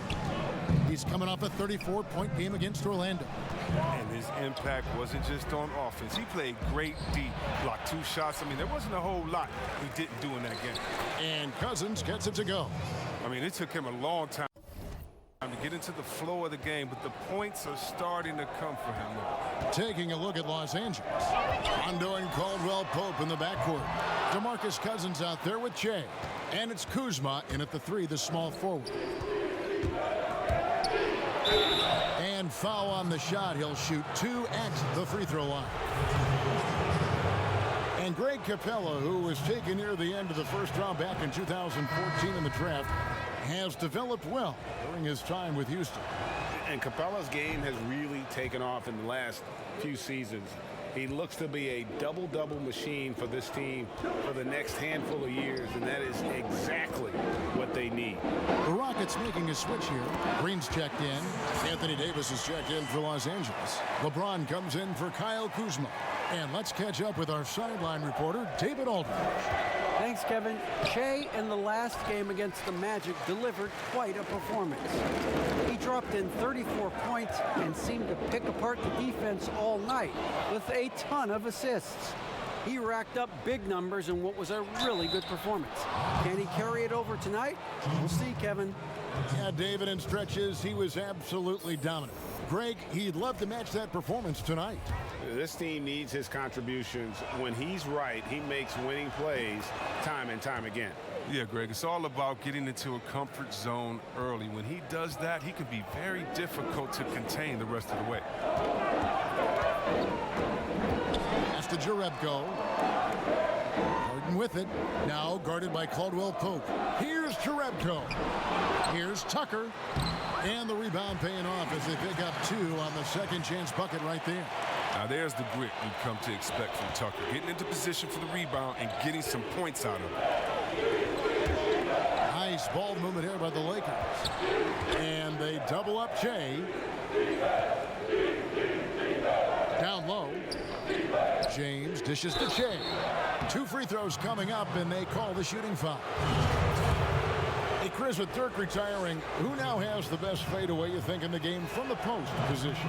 He's coming off a 34-point game against Orlando. And his impact wasn't just on offense. He played great D, blocked 2 shots. I mean, there wasn't a whole lot he didn't do in that game. And Cousins gets it to go. I mean, it took him a long time to get into the flow of the game, but the points are starting to come for him. Taking a look at Los Angeles. Rondo and Caldwell Pope in the backcourt. DeMarcus Cousins out there with Che. And it's Kuzma in at the 3, the small forward. And foul on the shot. He'll shoot 2 at the free throw line. And Greg Capella, who was taken near the end of the first round back in 2014 in the draft, has developed well during his time with Houston. And Capella's game has really taken off in the last few seasons. He looks to be a double-double machine for this team for the next handful of years, and that is exactly what they need. The Rockets making a switch here. Green's checked in. Anthony Davis is checked in for Los Angeles. LeBron comes in for Kyle Kuzma. And let's catch up with our sideline reporter, David Aldridge. Thanks, Kevin. Che in the last game against the Magic delivered quite a performance. He dropped in 34 points and seemed to pick apart the defense all night with a ton of assists. He racked up big numbers in what was a really good performance. Can he carry it over tonight? We'll see, Kevin. Yeah, David, in stretches, he was absolutely dominant. Greg, he'd love to match that performance tonight. This team needs his contributions. When he's right, he makes winning plays time and time again. Yeah, Greg, it's all about getting into a comfort zone early. When he does that, he can be very difficult to contain the rest of the way. Pass to Jerebko. Harden with it. Now guarded by Caldwell Pope. Here's Jerebko. Here's Tucker. And the rebound paying off as they pick up 2 on the second chance bucket right there. Now there's the grit we've come to expect from Tucker. Getting into position for the rebound and getting some points out of it. Nice ball movement here by the Lakers. And they double up Che. Down low. James dishes to Che. 2 free throws coming up, and they call the shooting foul. Hey, Chris, with Dirk retiring, who now has the best fadeaway, you think, in the game from the post position?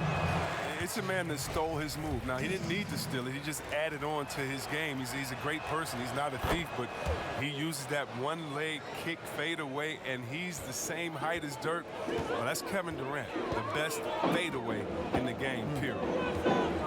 It's a man that stole his move. Now, he didn't need to steal it. He just added on to his game. He's a great person. He's not a thief, but he uses that one-leg kick fadeaway, and he's the same height as Dirk. Well, that's Kevin Durant, the best fadeaway in the game, period.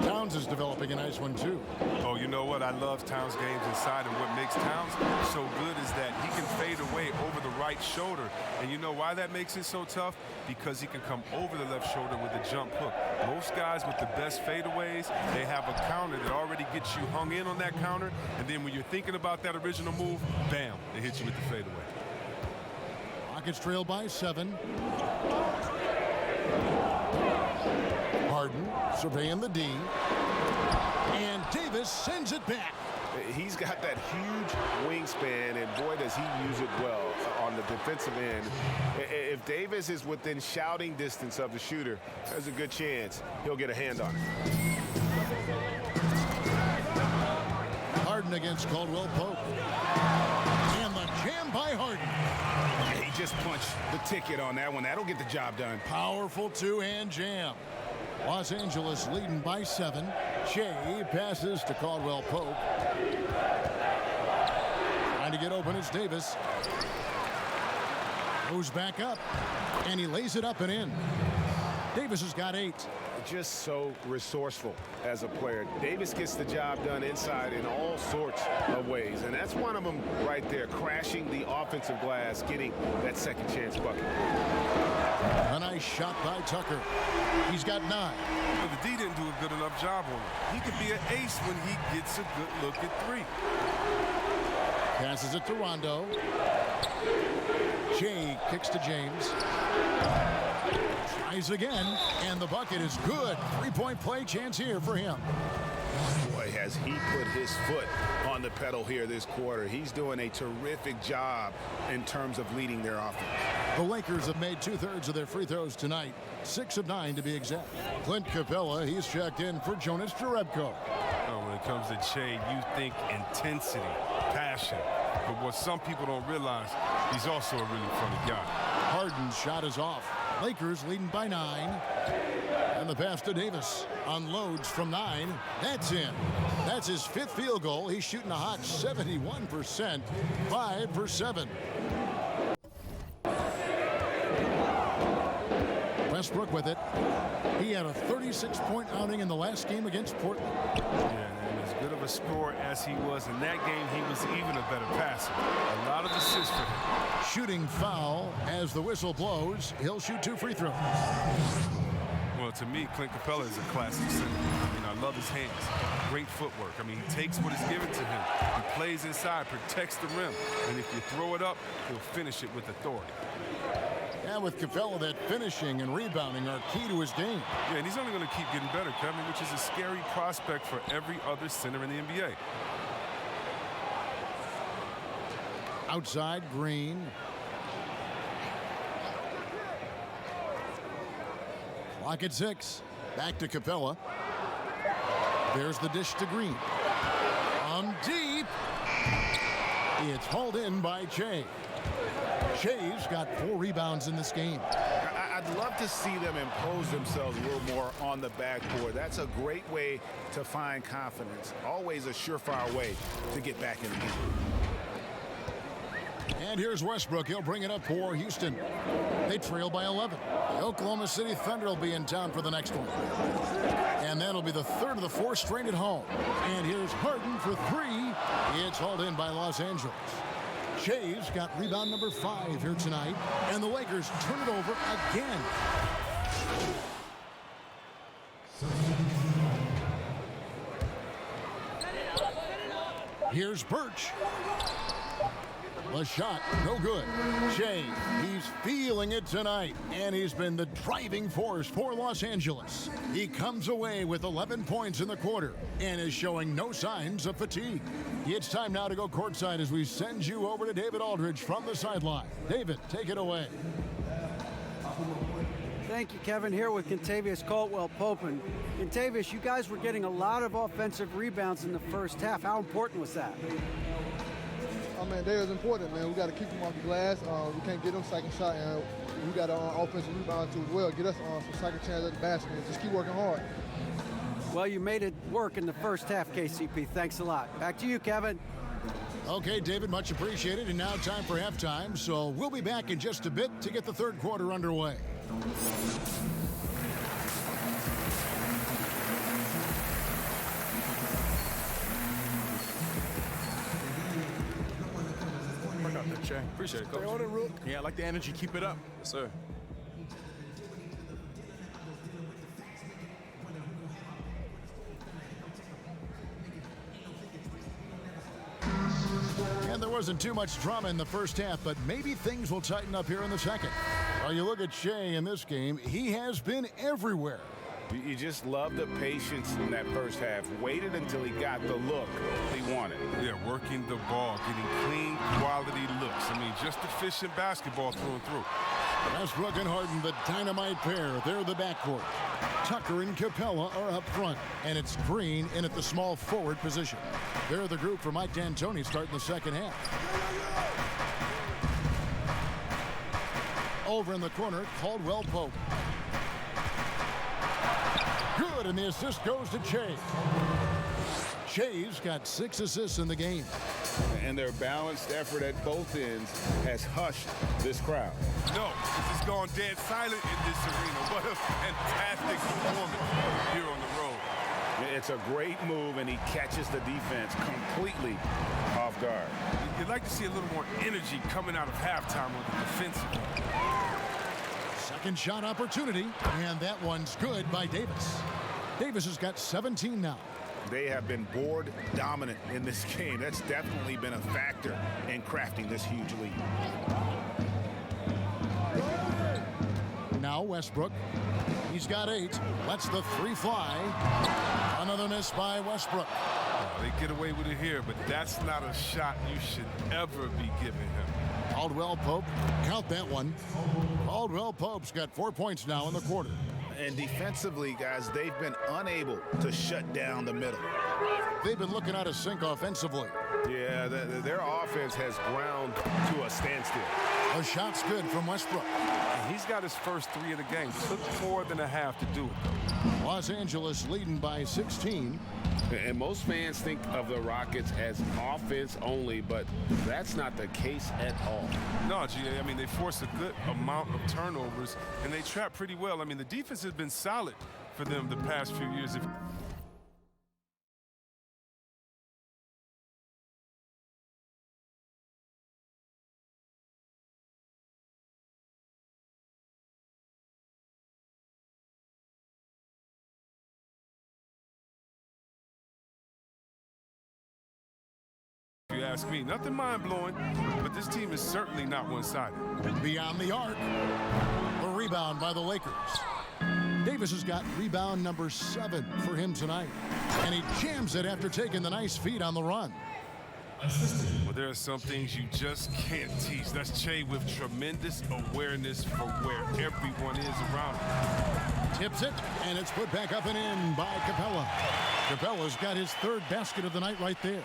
Towns is developing a nice one, too. Oh, you know what? I love Towns' games inside, and what makes Towns so good is that he can fade away over the right shoulder. And you know why that makes it so tough? Because he can come over the left shoulder with a jump hook. Most guys with the best fadeaways, they have a counter that already gets you hung in on that counter, and then when you're thinking about that original move, bam, they hit you with the fadeaway. Rockets trail by 7. Harden surveying the D. And Davis sends it back. He's got that huge wingspan, and boy, does he use it well on the defensive end. If Davis is within shouting distance of the shooter, there's a good chance he'll get a hand on it. Harden against Caldwell Pope. And the jam by Harden. He just punched the ticket on that one. That'll get the job done. Powerful 2-hand jam. Los Angeles leading by 7. Che passes to Caldwell Pope. Trying to get open, it's Davis. Goes back up, and he lays it up and in. Davis has got 8. just so resourceful as a player. Davis gets the job done inside in all sorts of ways, and that's one of them right there, crashing the offensive glass, getting that second chance bucket. A nice shot by Tucker. He's got 9. But the D didn't do a good enough job on him. He could be an ace when he gets a good look at 3. Passes it to Rondo. Jay kicks to James. Tries again, and the bucket is good. 3-point play chance here for him. Boy, has he put his foot on the pedal here this quarter. He's doing a terrific job in terms of leading their offense. The Lakers have made 2/3 of their free throws tonight. 6 of 9 to be exact. Clint Capella, he's checked in for Jonas Jerebko. Oh, when it comes to Che, you think intensity, passion. But what some people don't realize, he's also a really funny guy. Harden's shot is off. Lakers leading by 9. And the pass to Davis. Unloads from 9. That's in. That's his 5th field goal. He's shooting a hot 71%. 5 for 7. Westbrook with it. He had a 36-point outing in the last game against Portland. Yeah, and as good of a scorer as he was in that game, he was even a better passer. A lot of assists for him. Shooting foul as the whistle blows. He'll shoot 2 free throws. Well, to me, Clint Capella is a classic center. I mean, I love his hands. Great footwork. I mean, he takes what is given to him. He plays inside, protects the rim. And if you throw it up, he'll finish it with authority. And with Capella, that finishing and rebounding are key to his game. Yeah, and he's only going to keep getting better, Kevin, which is a scary prospect for every other center in the NBA. Outside, Green. Clock at 6. Back to Capella. There's the dish to Green. On deep. It's hauled in by Che. Che's got 4 rebounds in this game. I'd love to see them impose themselves a little more on the backboard. That's a great way to find confidence. Always a surefire way to get back in the game. And here's Westbrook. He'll bring it up for Houston. They trail by 11. The Oklahoma City Thunder will be in town for the next one. And that'll be the 3rd of the 4 straight at home. And here's Harden for 3. It's hauled in by Los Angeles. Che's got rebound number 5 here tonight. And the Lakers turn it over again. Here's Birch. The shot, no good. Che, he's feeling it tonight, and he's been the driving force for Los Angeles. He comes away with 11 points in the quarter and is showing no signs of fatigue. It's time now to go courtside as we send you over to David Aldridge from the sideline. David, take it away. Thank you, Kevin. Here with Kentavious Caldwell-Pope. And Kentavious, you guys were getting a lot of offensive rebounds in the first half. How important was that? Oh, man, that is important, man. We got to keep them off the glass. We can't get them second shot, and we got offensive rebound too as well. Get us some second chance at the basket and just keep working hard. Well, you made it work in the first half, KCP. Thanks a lot. Back to you, Kevin. Okay, David, much appreciated. And now time for halftime. So we'll be back in just a bit to get the third quarter underway. Work out there, Che. Appreciate it, Coach. Stay on it, Rook. Yeah, I like the energy. Keep it up. Yes, sir. And there wasn't too much drama in the first half, but maybe things will tighten up here in the second. Well, you look at Che in this game, he has been everywhere. You just love the patience in that first half. Waited until he got the look he wanted. Yeah, working the ball, getting clean, quality looks. I mean, just efficient basketball through and through. Westbrook and Harden, the dynamite pair. They're the backcourt. Tucker and Capella are up front, and it's Green in at the small forward position. They're the group for Mike D'Antoni starting the second half. Over in the corner, Caldwell-Pope. Good, and the assist goes to Che. Che's got 6 assists in the game. and their balanced effort at both ends has hushed this crowd. No, this has gone dead silent in this arena. What a fantastic performance here on the road. It's a great move, and he catches the defense completely off guard. You'd like to see a little more energy coming out of halftime on the defensive end. Second shot opportunity, and that one's good by Davis. Davis has got 17 now. They have been board dominant in this game. That's definitely been a factor in crafting this huge lead. Now Westbrook. He's got 8. Lets the 3 fly. Another miss by Westbrook. They get away with it here, but that's not a shot you should ever be giving him. Caldwell Pope, count that one. Caldwell Pope's got 4 points now in the quarter. And defensively, guys, they've been unable to shut down the middle. They've been looking out of sync offensively. Yeah, their offense has ground to a standstill. A shot's good from Westbrook. And he's got his first 3 of the game. Took more than a half to do it. Los Angeles leading by 16. And most fans think of the Rockets as offense only, but that's not the case at all. No, G.A., I mean, they force a good amount of turnovers, and they trap pretty well. I mean, the defense has been solid for them the past few years. If you ask me, nothing mind-blowing, but this team is certainly not one-sided. Beyond the arc, the rebound by the Lakers. Davis has got rebound number 7 for him tonight, and he jams it after taking the nice feed on the run. Well, there are some things you just can't teach. That's Che with tremendous awareness for where everyone is around him. Tips it, and it's put back up and in by Capella. Capella's got his 3rd basket of the night right there.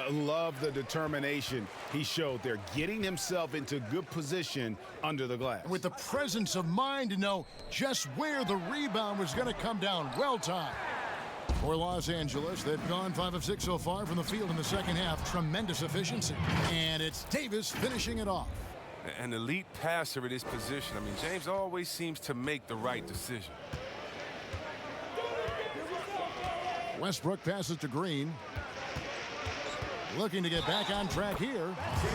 Love the determination he showed there, getting himself into good position under the glass. With the presence of mind to know just where the rebound was going to come down. Well timed. For Los Angeles, they've gone 5 of 6 so far from the field in the second half. Tremendous efficiency. And it's Davis finishing it off. An elite passer at his position. I mean, James always seems to make the right decision. Westbrook passes to Green. Looking to get back on track here.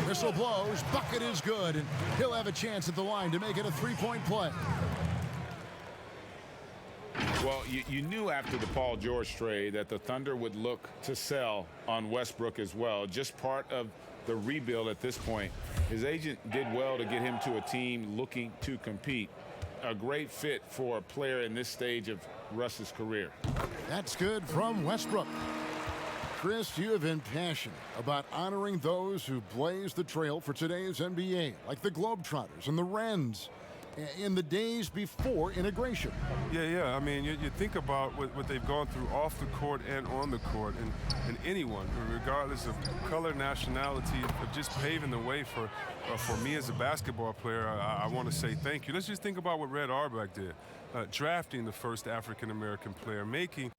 Whistle blows. Bucket is good. And he'll have a chance at the line to make it a 3-point play. Well, you knew after the Paul George trade that the Thunder would look to sell on Westbrook as well. Just part of the rebuild at this point. His agent did well to get him to a team looking to compete. A great fit for a player in this stage of Russ's career. That's good from Westbrook. Chris, you have been passionate about honoring those who blazed the trail for today's NBA, like the Globetrotters and the Wrens, in the days before integration. Yeah. I mean, you think about what they've gone through off the court and on the court, and anyone, regardless of color, nationality, of just paving the way for me as a basketball player, I want to say thank you. Let's just think about what Red Auerbach did, drafting the first African-American player, making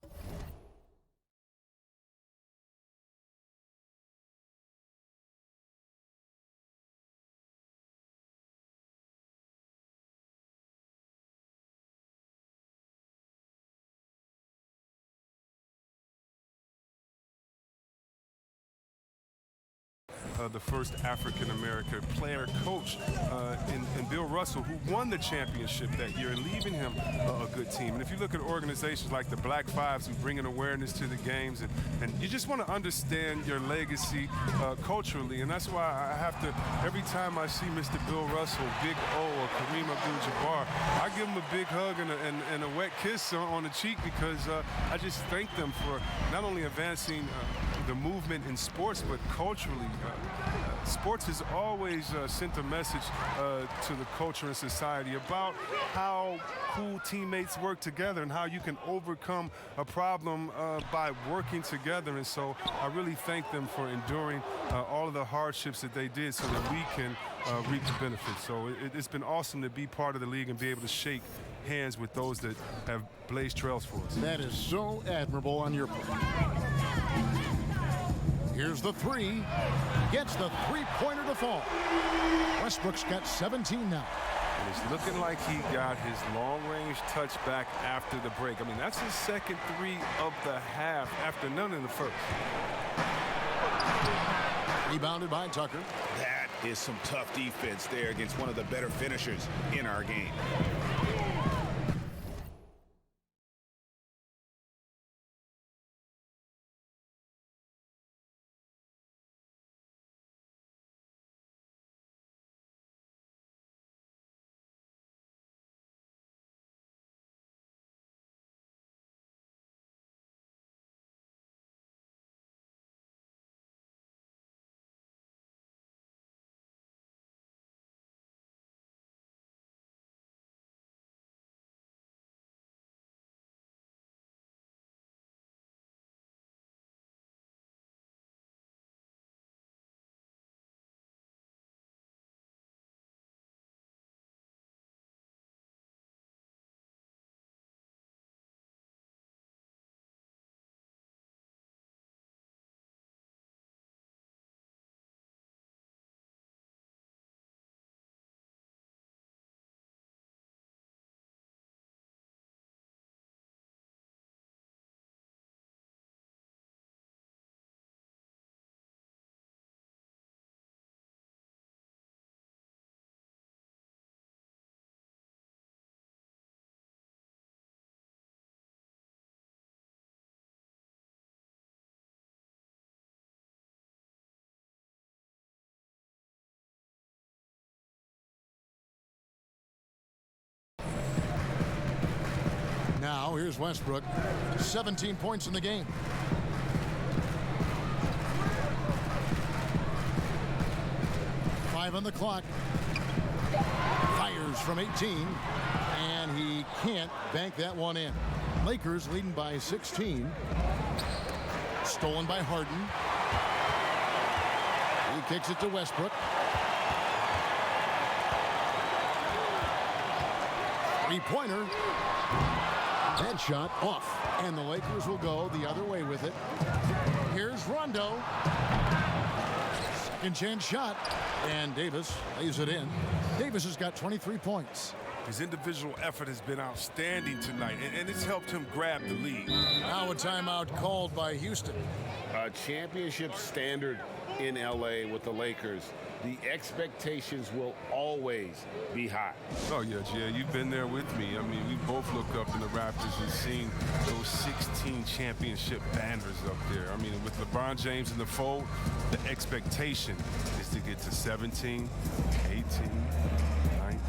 the first African-American player coach in Bill Russell, who won the championship that year, and leaving him a good team. And if you look at organizations like the Black Fives who bring an awareness to the games, and you just want to understand your legacy culturally, and that's why I have to, every time I see Mr. Bill Russell, Big O, or Kareem Abdul-Jabbar, I give them a big hug and a wet kiss on the cheek, because I just thank them for not only advancing the movement in sports, but culturally. Sports has always sent a message to the culture and society about how cool teammates work together and how you can overcome a problem by working together. And so I really thank them for enduring all of the hardships that they did so that we can reap the benefits. So it's been awesome to be part of the league and be able to shake hands with those that have blazed trails for us. That is so admirable on your part. Here's the three. Gets the three-pointer to fall. Westbrook's got 17 now. And it's looking like he got his long-range touchback after the break. I mean, that's his second three of the half after none in the first. Rebounded by Tucker. That is some tough defense there against one of the better finishers in our game. Now here's Westbrook. 17 points in the game. Five on the clock. Fires from 18. And he can't bank that one in. Lakers leading by 16. Stolen by Harden. He kicks it to Westbrook. Three-pointer. That shot off, and the Lakers will go the other way with it. Here's Rondo. Second chance shot, and Davis lays it in. Davis has got 23 points. His individual effort has been outstanding tonight, and it's helped him grab the lead. Now a timeout called by Houston. A championship standard in LA with the Lakers. The expectations will always be high. Oh, yeah, Jay, you've been there with me. I mean, we both looked up in the rafters and seen those 16 championship banners up there. I mean, with LeBron James in the fold, the expectation is to get to 17, 18, 19.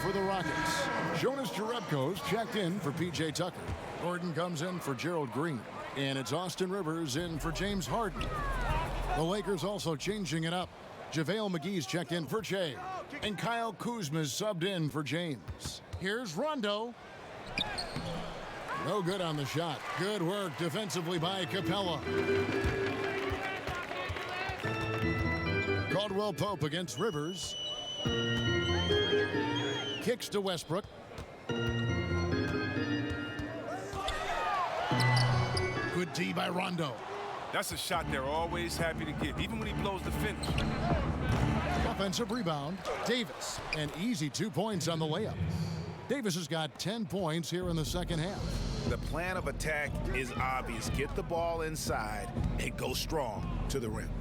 For the Rockets, Jonas Jerebko's checked in for P.J. Tucker. Gordon comes in for Gerald Green. And it's Austin Rivers in for James Harden. The Lakers also changing it up. JaVale McGee's checked in for Che. And Kyle Kuzma's subbed in for James. Here's Rondo. No good on the shot. Good work defensively by Capella. Caldwell Pope against Rivers. Kicks to Westbrook. Good D by Rondo. That's a shot they're always happy to get, even when he blows the finish. Offensive rebound, Davis. An easy 2 points on the layup. Davis has got 10 points here in the second half. The plan of attack is obvious. Get the ball inside and go strong to the rim.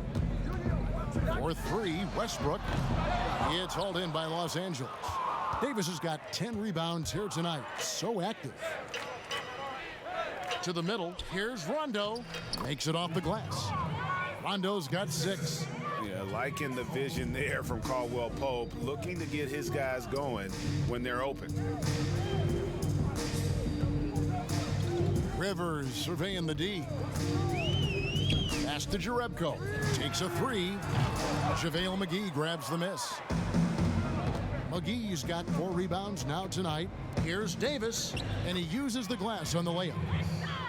For three, Westbrook. It's hauled in by Los Angeles. Davis has got 10 rebounds here tonight. So active. To the middle. Here's Rondo. Makes it off the glass. Rondo's got 6. Yeah, liking the vision there from Caldwell Pope, looking to get his guys going when they're open. Rivers surveying the D. Pass to Jerebko. Takes a 3. JaVale McGee grabs the miss. McGee's got 4 rebounds now tonight. Here's Davis, and he uses the glass on the layup.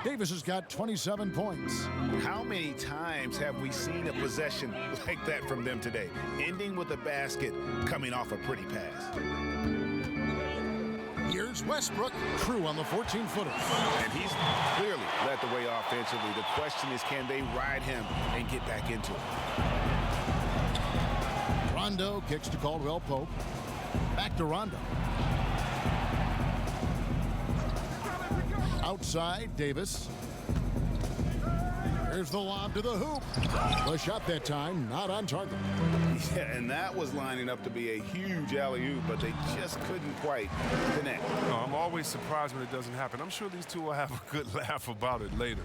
Davis has got 27 points. How many times have we seen a possession like that from them today, ending with a basket coming off a pretty pass? Here's Westbrook, true on the 14-footer. And he's clearly led the way offensively. The question is, can they ride him and get back into it? Rondo kicks to Caldwell Pope. Back to Rondo. Outside, Davis. Here's the lob to the hoop. The shot that time, not on target. Yeah, and that was lining up to be a huge alley-oop, but they just couldn't quite connect. No, I'm always surprised when it doesn't happen. I'm sure these two will have a good laugh about it later.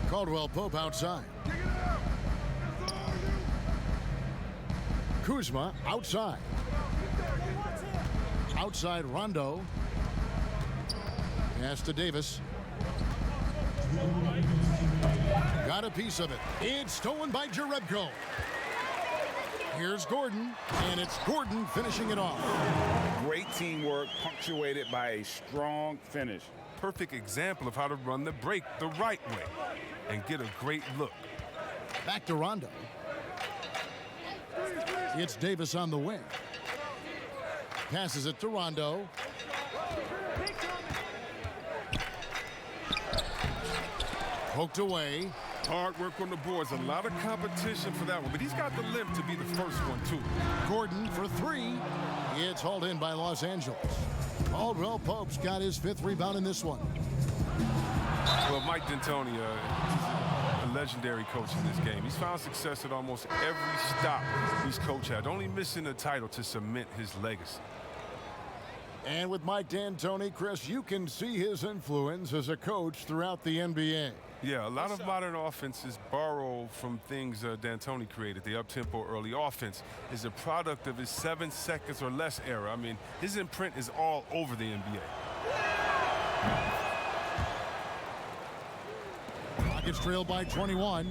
Caldwell Pope outside. Kuzma outside. Outside Rondo. Pass to Davis. Got a piece of it. It's stolen by Jerebko. Here's Gordon, and it's Gordon finishing it off. Great teamwork punctuated by a strong finish. Perfect example of how to run the break the right way and get a great look. Back to Rondo. It's Davis on the wing. Passes it to Rondo. Poked away. Hard work on the boards. A lot of competition for that one, but he's got the limp to be the first one, too. Gordon for 3. It's hauled in by Los Angeles. Caldwell Pope's got his 5th rebound in this one. Well, Mike D'Antoni, a legendary coach in this game. He's found success at almost every stop he's coached at, only missing a title to cement his legacy. And with Mike D'Antoni, Chris, you can see his influence as a coach throughout the NBA. Yeah, a lot of modern offenses borrow from things D'Antoni created. The up-tempo early offense is a product of his 7 seconds or less era. I mean, his imprint is all over the NBA. Rockets trail by 21.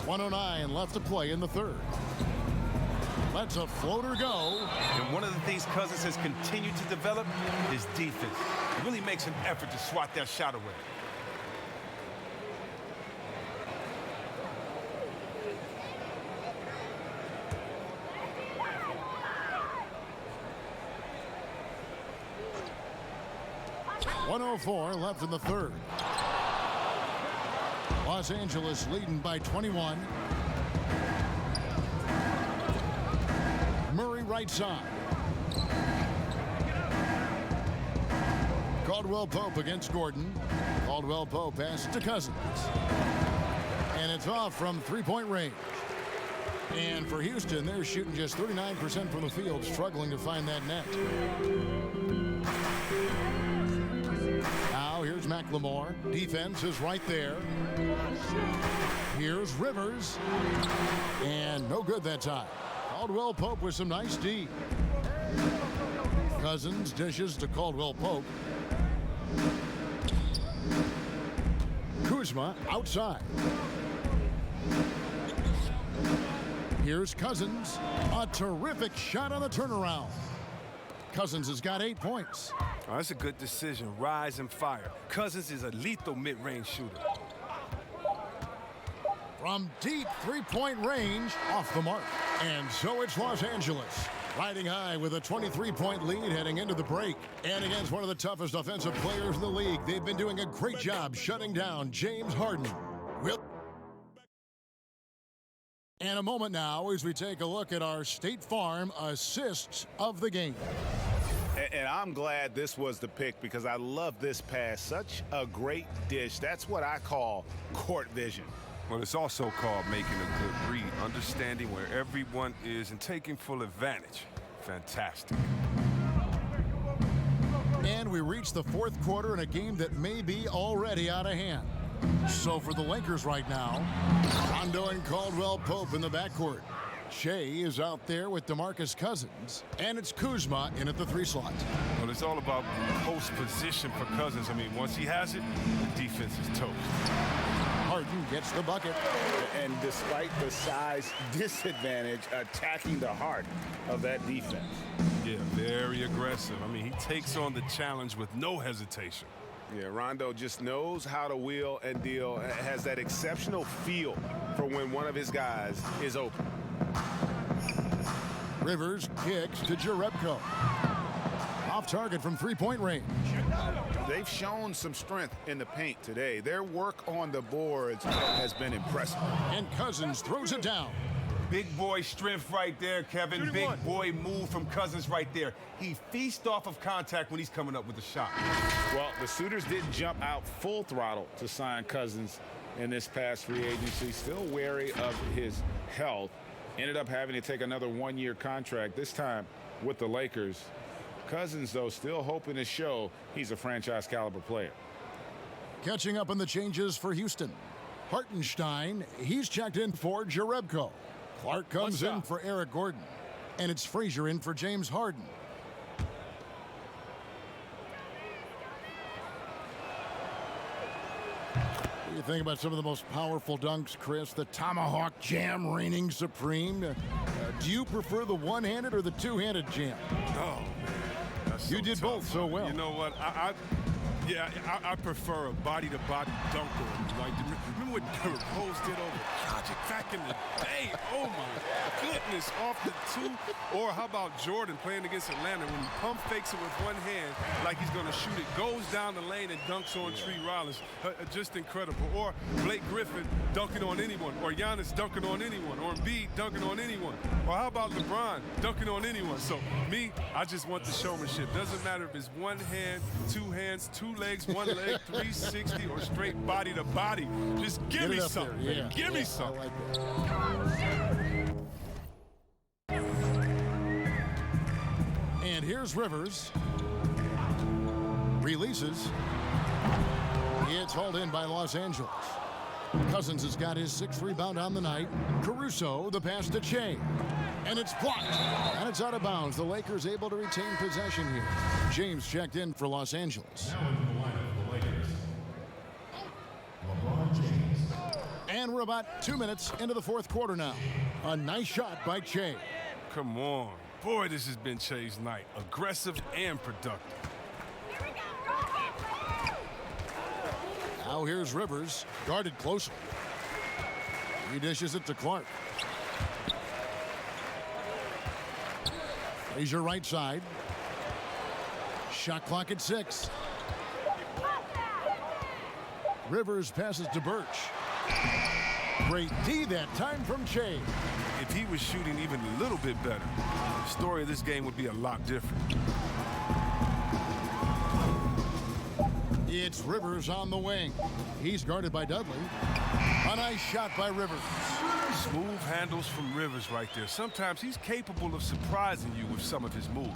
1:09 left to play in the third. Lets a floater go. And one of the things Cousins has continued to develop is defense. He really makes an effort to swat that shot away. .104 left in the third. Los Angeles leading by 21. Murray right side. Caldwell Pope against Gordon. Caldwell Pope passes to Cousins. And it's off from 3-point range. And for Houston, they're shooting just 39% from the field, struggling to find that net. Now here's McLemore. Defense is right there. Here's Rivers. And no good that time. Caldwell Pope with some nice D. Cousins dishes to Caldwell Pope. Kuzma outside. Here's Cousins. A terrific shot on the turnaround. Cousins has got 8 points. Oh, that's a good decision. Rise and fire. Cousins is a lethal mid-range shooter. From deep 3-point range, off the mark. And so it's Los Angeles, riding high with a 23-point lead heading into the break. And against one of the toughest offensive players in the league, they've been doing a great job shutting down James Harden. And a moment now as we take a look at our State Farm assists of the game. And I'm glad this was the pick because I love this pass. Such a great dish. That's what I call court vision. Well, it's also called making a good read, understanding where everyone is and taking full advantage. fantastic. And we reach the fourth quarter in a game that may be already out of hand. So for the Lakers right now, Rondo and Caldwell Pope in the backcourt. Shea is out there with DeMarcus Cousins, and it's Kuzma in at the 3 slot. Well, it's all about post position for Cousins. I mean, once he has it, the defense is toast. Harden gets the bucket. And despite the size disadvantage, attacking the heart of that defense. Yeah, very aggressive. I mean, he takes on the challenge with no hesitation. Yeah, Rondo just knows how to wheel and deal, has that exceptional feel for when one of his guys is open. Rivers kicks to Jerebko. Off target from 3-point range. They've shown some strength in the paint today. Their work on the boards has been impressive. And Cousins throws it down. Big boy strength right there, Kevin. Big boy move from Cousins right there. He feasts off of contact when he's coming up with a shot. Well, the suitors didn't jump out full throttle to sign Cousins in this past free agency. Still wary of his health. Ended up having to take another 1-year contract, this time with the Lakers. Cousins, though, still hoping to show he's a franchise-caliber player. Catching up on the changes for Houston. Hartenstein, he's checked in for Jerebko. Clark comes in for Eric Gordon. And it's Frazier in for James Harden. What do you think about some of the most powerful dunks, Chris? The tomahawk jam reigning supreme. Do you prefer the one-handed or the two-handed jam? Oh, man. You did both so well. You know what? I prefer a body-to-body dunker. Like, remember what Derrick Rose did over Dragic back in the day? Oh, my goodness, off the 2. Or how about Jordan playing against Atlanta when he pump fakes it with one hand like he's going to shoot it, goes down the lane and dunks on Tree Rollins. Just incredible. Or Blake Griffin dunking on anyone. Or Giannis dunking on anyone. Or Embiid dunking on anyone. Or how about LeBron dunking on anyone? So, me, I just want the showmanship. Doesn't matter if it's one hand, two hands, 2 legs, 1 leg, 360, or straight body to body. Just give me something. Yeah. Give me something. And here's Rivers. Releases. It's hauled in by Los Angeles. Cousins has got his 6th rebound on the night. Caruso, the pass to Shea. And it's blocked. And it's out of bounds. The Lakers able to retain possession here. James checked in for Los Angeles. And we're about 2 minutes into the fourth quarter now. A nice shot by Shea. Come on. Boy, this has been Shea's night. Aggressive and productive. Now here's Rivers, guarded closely. He dishes it to Clark. Frazier right side. Shot clock at 6. Rivers passes to Birch. Great D that time from Shea. If he was shooting even a little bit better, the story of this game would be a lot different. It's Rivers on the wing. He's guarded by Dudley. A nice shot by Rivers. Smooth handles from Rivers right there. Sometimes he's capable of surprising you with some of his moves.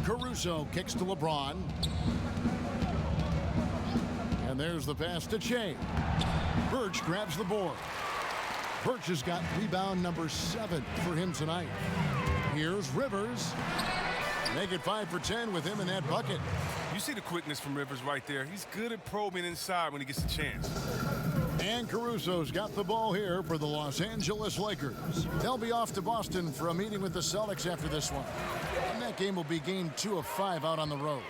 Caruso kicks to LeBron. And there's the pass to Shea. Birch grabs the board. Birch has got rebound number 7 for him tonight. Here's Rivers. Make it 5 for 10 with him in that bucket. You see the quickness from Rivers right there. He's good at probing inside when he gets a chance. And Caruso's got the ball here for the Los Angeles Lakers. They'll be off to Boston for a meeting with the Celtics after this one. And that game will be game 2 of 5 out on the road.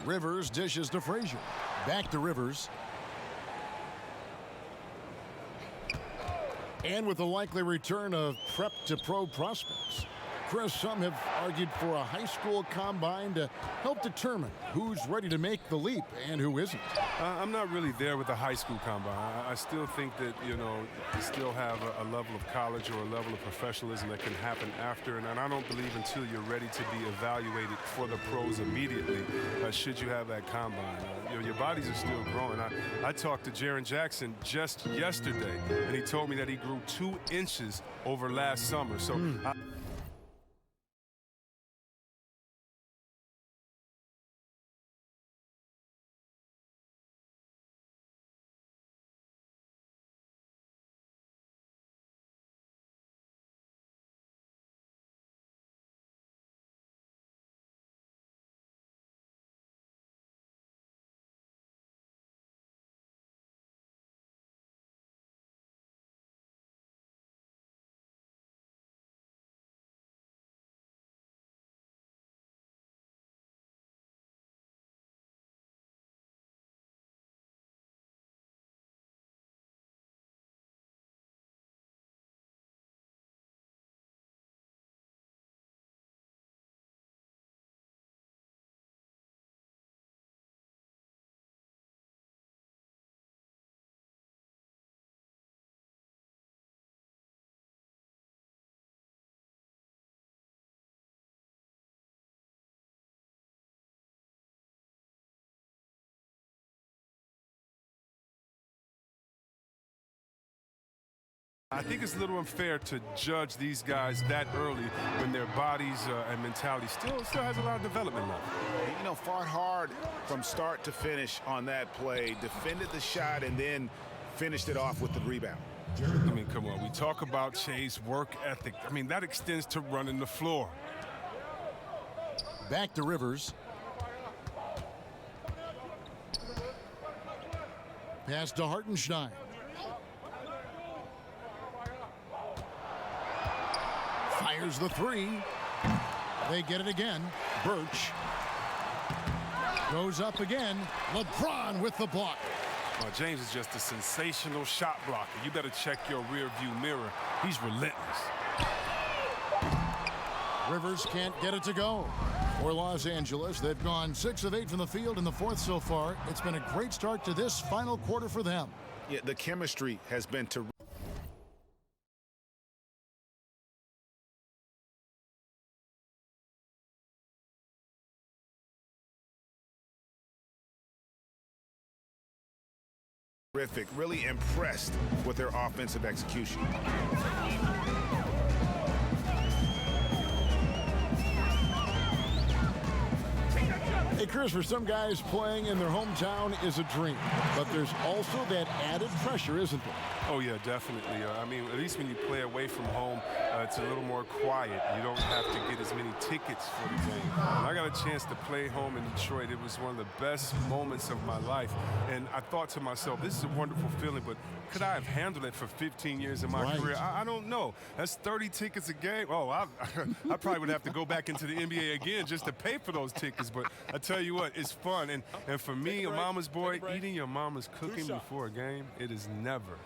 Rivers dishes to Frazier. Back to Rivers. And with the likely return of prep to pro prospects, Chris, some have argued for a high school combine to help determine who's ready to make the leap and who isn't. I'm not really there with the high school combine. I still think that, you still have a level of college or a level of professionalism that can happen after. And I don't believe until you're ready to be evaluated for the pros immediately, should you have that combine. Your bodies are still growing. I talked to Jaren Jackson just yesterday, and he told me that he grew 2 inches over last summer. So I think it's a little unfair to judge these guys that early when their bodies and mentality still has a lot of development left. Fought hard from start to finish on that play, defended the shot, and then finished it off with the rebound. I mean, come on. We talk about Che's work ethic. I mean, that extends to running the floor. Back to Rivers. Pass to Hartenstein. Fires the 3. They get it again. Birch goes up again. LeBron with the block. James is just a sensational shot blocker. You better check your rear view mirror. He's relentless. Rivers can't get it to go. For Los Angeles, they've gone 6 of 8 from the field in the 4th so far. It's been a great start to this final quarter for them. Yeah, the chemistry has been terrific. Terrific. Really impressed with their offensive execution. Hey, Chris, for some guys, playing in their hometown is a dream, but there's also that added pressure, isn't there? Oh, yeah, definitely. I mean, at least when you play away from home, it's a little more quiet. You don't have to get as many tickets for the game. When I got a chance to play home in Detroit, it was one of the best moments of my life. And I thought to myself, this is a wonderful feeling, but could I have handled it for 15 years in my career? I don't know. That's 30 tickets a game. Oh, I probably would have to go back into the NBA again just to pay for those tickets. But I tell you what, it's fun. And for me, a mama's boy, eating your mama's cooking before a game, it is never,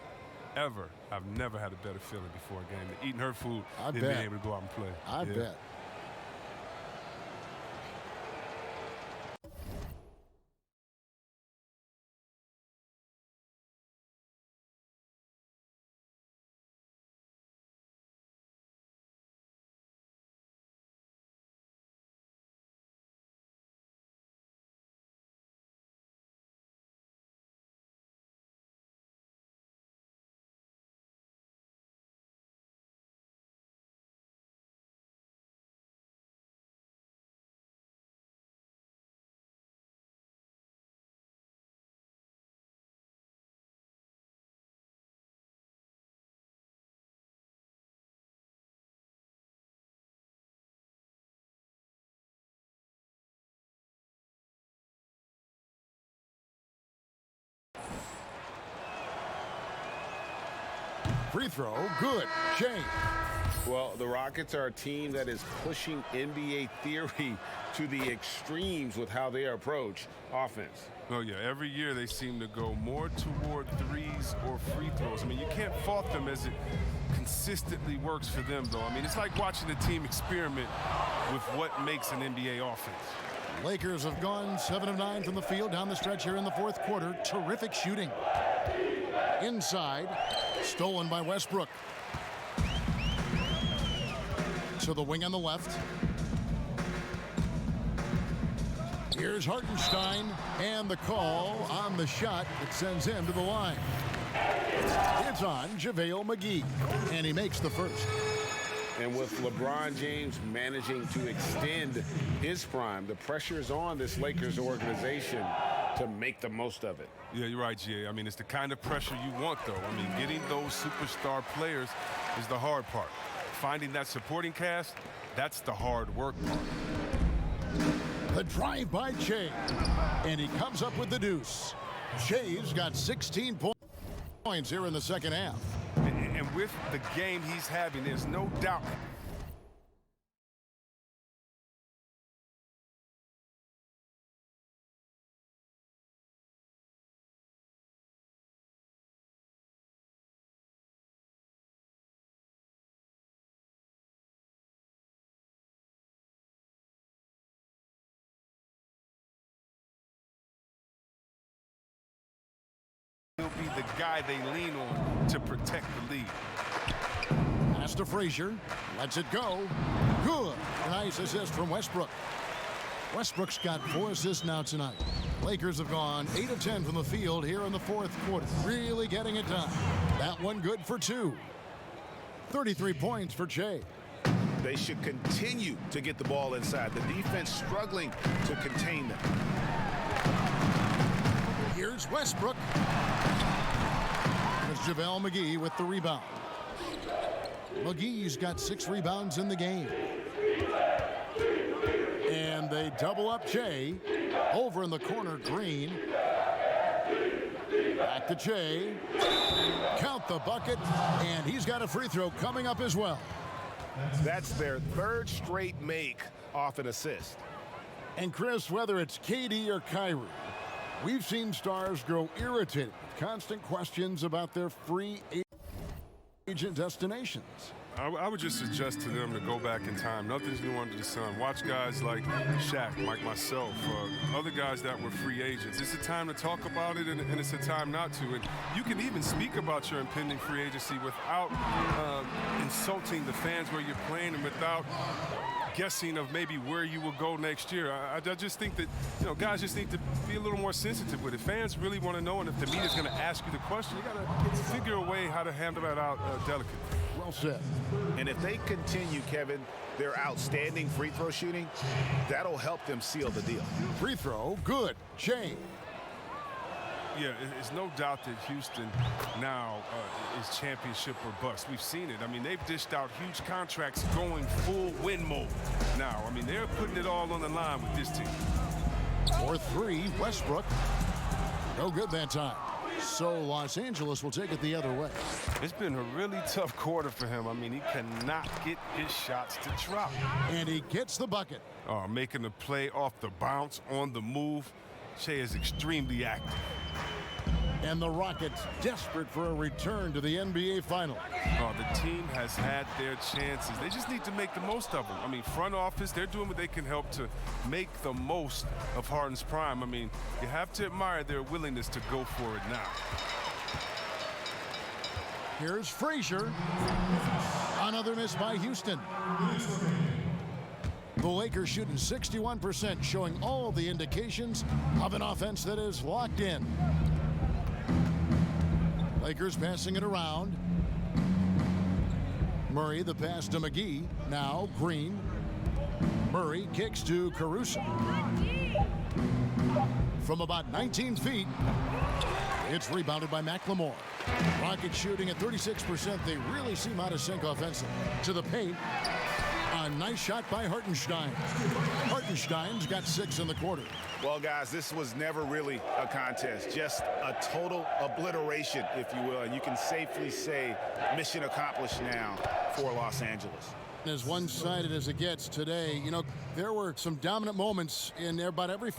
ever, I've never had a better feeling before a game than eating her food and being able to go out and play. I bet. Free throw, good. Shane. Well, the Rockets are a team that is pushing NBA theory to the extremes with how they approach offense. Oh, yeah, every year they seem to go more toward threes or free throws. I mean, you can't fault them as it consistently works for them, though. I mean, it's like watching a team experiment with what makes an NBA offense. Lakers have gone 7 of 9 from the field down the stretch here in the fourth quarter. Terrific shooting. Inside, stolen by Westbrook. To the wing on the left. Here's Hartenstein, and the call on the shot that sends him to the line. It's on JaVale McGee, and he makes the first. And with LeBron James managing to extend his prime, the pressure is on this Lakers organization to make the most of it. Yeah, you're right, Jay. I mean, it's the kind of pressure you want, though. I mean, getting those superstar players is the hard part. Finding that supporting cast, that's the hard work part. The drive by Shea, and he comes up with the deuce. Shea's got 16 points here in the second half. And with the game he's having, there's no doubt. He'll be the guy they lean on to protect the lead. Pass to Frazier. Lets it go. Good. Nice assist from Westbrook. Westbrook's got 4 assists now tonight. Lakers have gone 8 of 10 from the field here in the fourth quarter. Really getting it done. That one good for 2. 33 points for Shea. They should continue to get the ball inside. The defense struggling to contain them. Here's Westbrook. There's JaVale McGee with the rebound. McGee's got 6 rebounds in the game. And they double up Shea. Over in the corner, Green. Back to Shea. Count the bucket. And he's got a free throw coming up as well. That's their 3rd straight make off an assist. And Chris, whether it's KD or Kyrie, we've seen stars grow irritated with constant questions about their free agent destinations. I would just suggest to them to go back in time. Nothing's new under the sun. Watch guys like Shaq, like myself, other guys that were free agents. It's a time to talk about it, and it's a time not to. And you can even speak about your impending free agency without insulting the fans where you're playing and without guessing of maybe where you will go next year. I just think that, guys just need to be a little more sensitive with it. Fans really want to know, and if the media's going to ask you the question, you got to figure a way how to handle that out delicately. Well said. And if they continue, Kevin, their outstanding free throw shooting, that'll help them seal the deal. Free throw, good. Shea. Yeah, it's no doubt that Houston now is championship or bust. We've seen it. I mean, they've dished out huge contracts going full win mode now. I mean, they're putting it all on the line with this team. For three, Westbrook. No good that time. So Los Angeles will take it the other way. It's been a really tough quarter for him. I mean, he cannot get his shots to drop. And he gets the bucket. Making the play off the bounce, on the move. Shea is extremely active. And the Rockets desperate for a return to the NBA Finals. The team has had their chances. They just need to make the most of them. I mean, front office, they're doing what they can help to make the most of Harden's prime. I mean, you have to admire their willingness to go for it now. Here's Frazier. Another miss by Houston. The Lakers shooting 61%, showing all the indications of an offense that is locked in. Lakers passing it around. Murray, the pass to McGee. Now Green. Murray kicks to Caruso. From about 19 feet, it's rebounded by McLemore. Rockets shooting at 36%. They really seem out of sync offensively. To the paint. A nice shot by Hartenstein. Hartenstein's got 6 in the quarter. Well, guys, this was never really a contest, just a total obliteration, if you will. And you can safely say mission accomplished now for Los Angeles. As one-sided as it gets today, there were some dominant moments in about every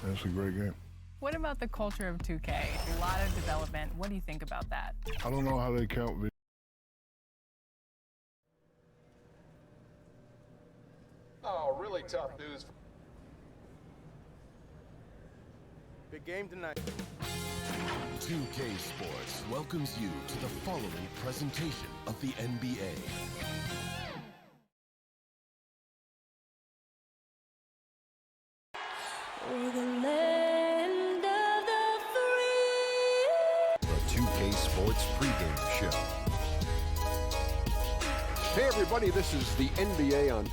That's a great game. What about the culture of 2K? A lot of development. What do you think about that? I don't know how they count video. Oh, really tough news. Big game tonight. 2K Sports welcomes you to the following presentation of the NBA. The 2K Sports pregame show. Hey everybody, this is the NBA on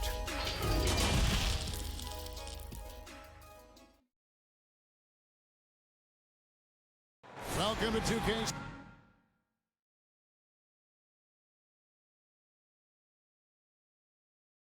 Welcome to 2K.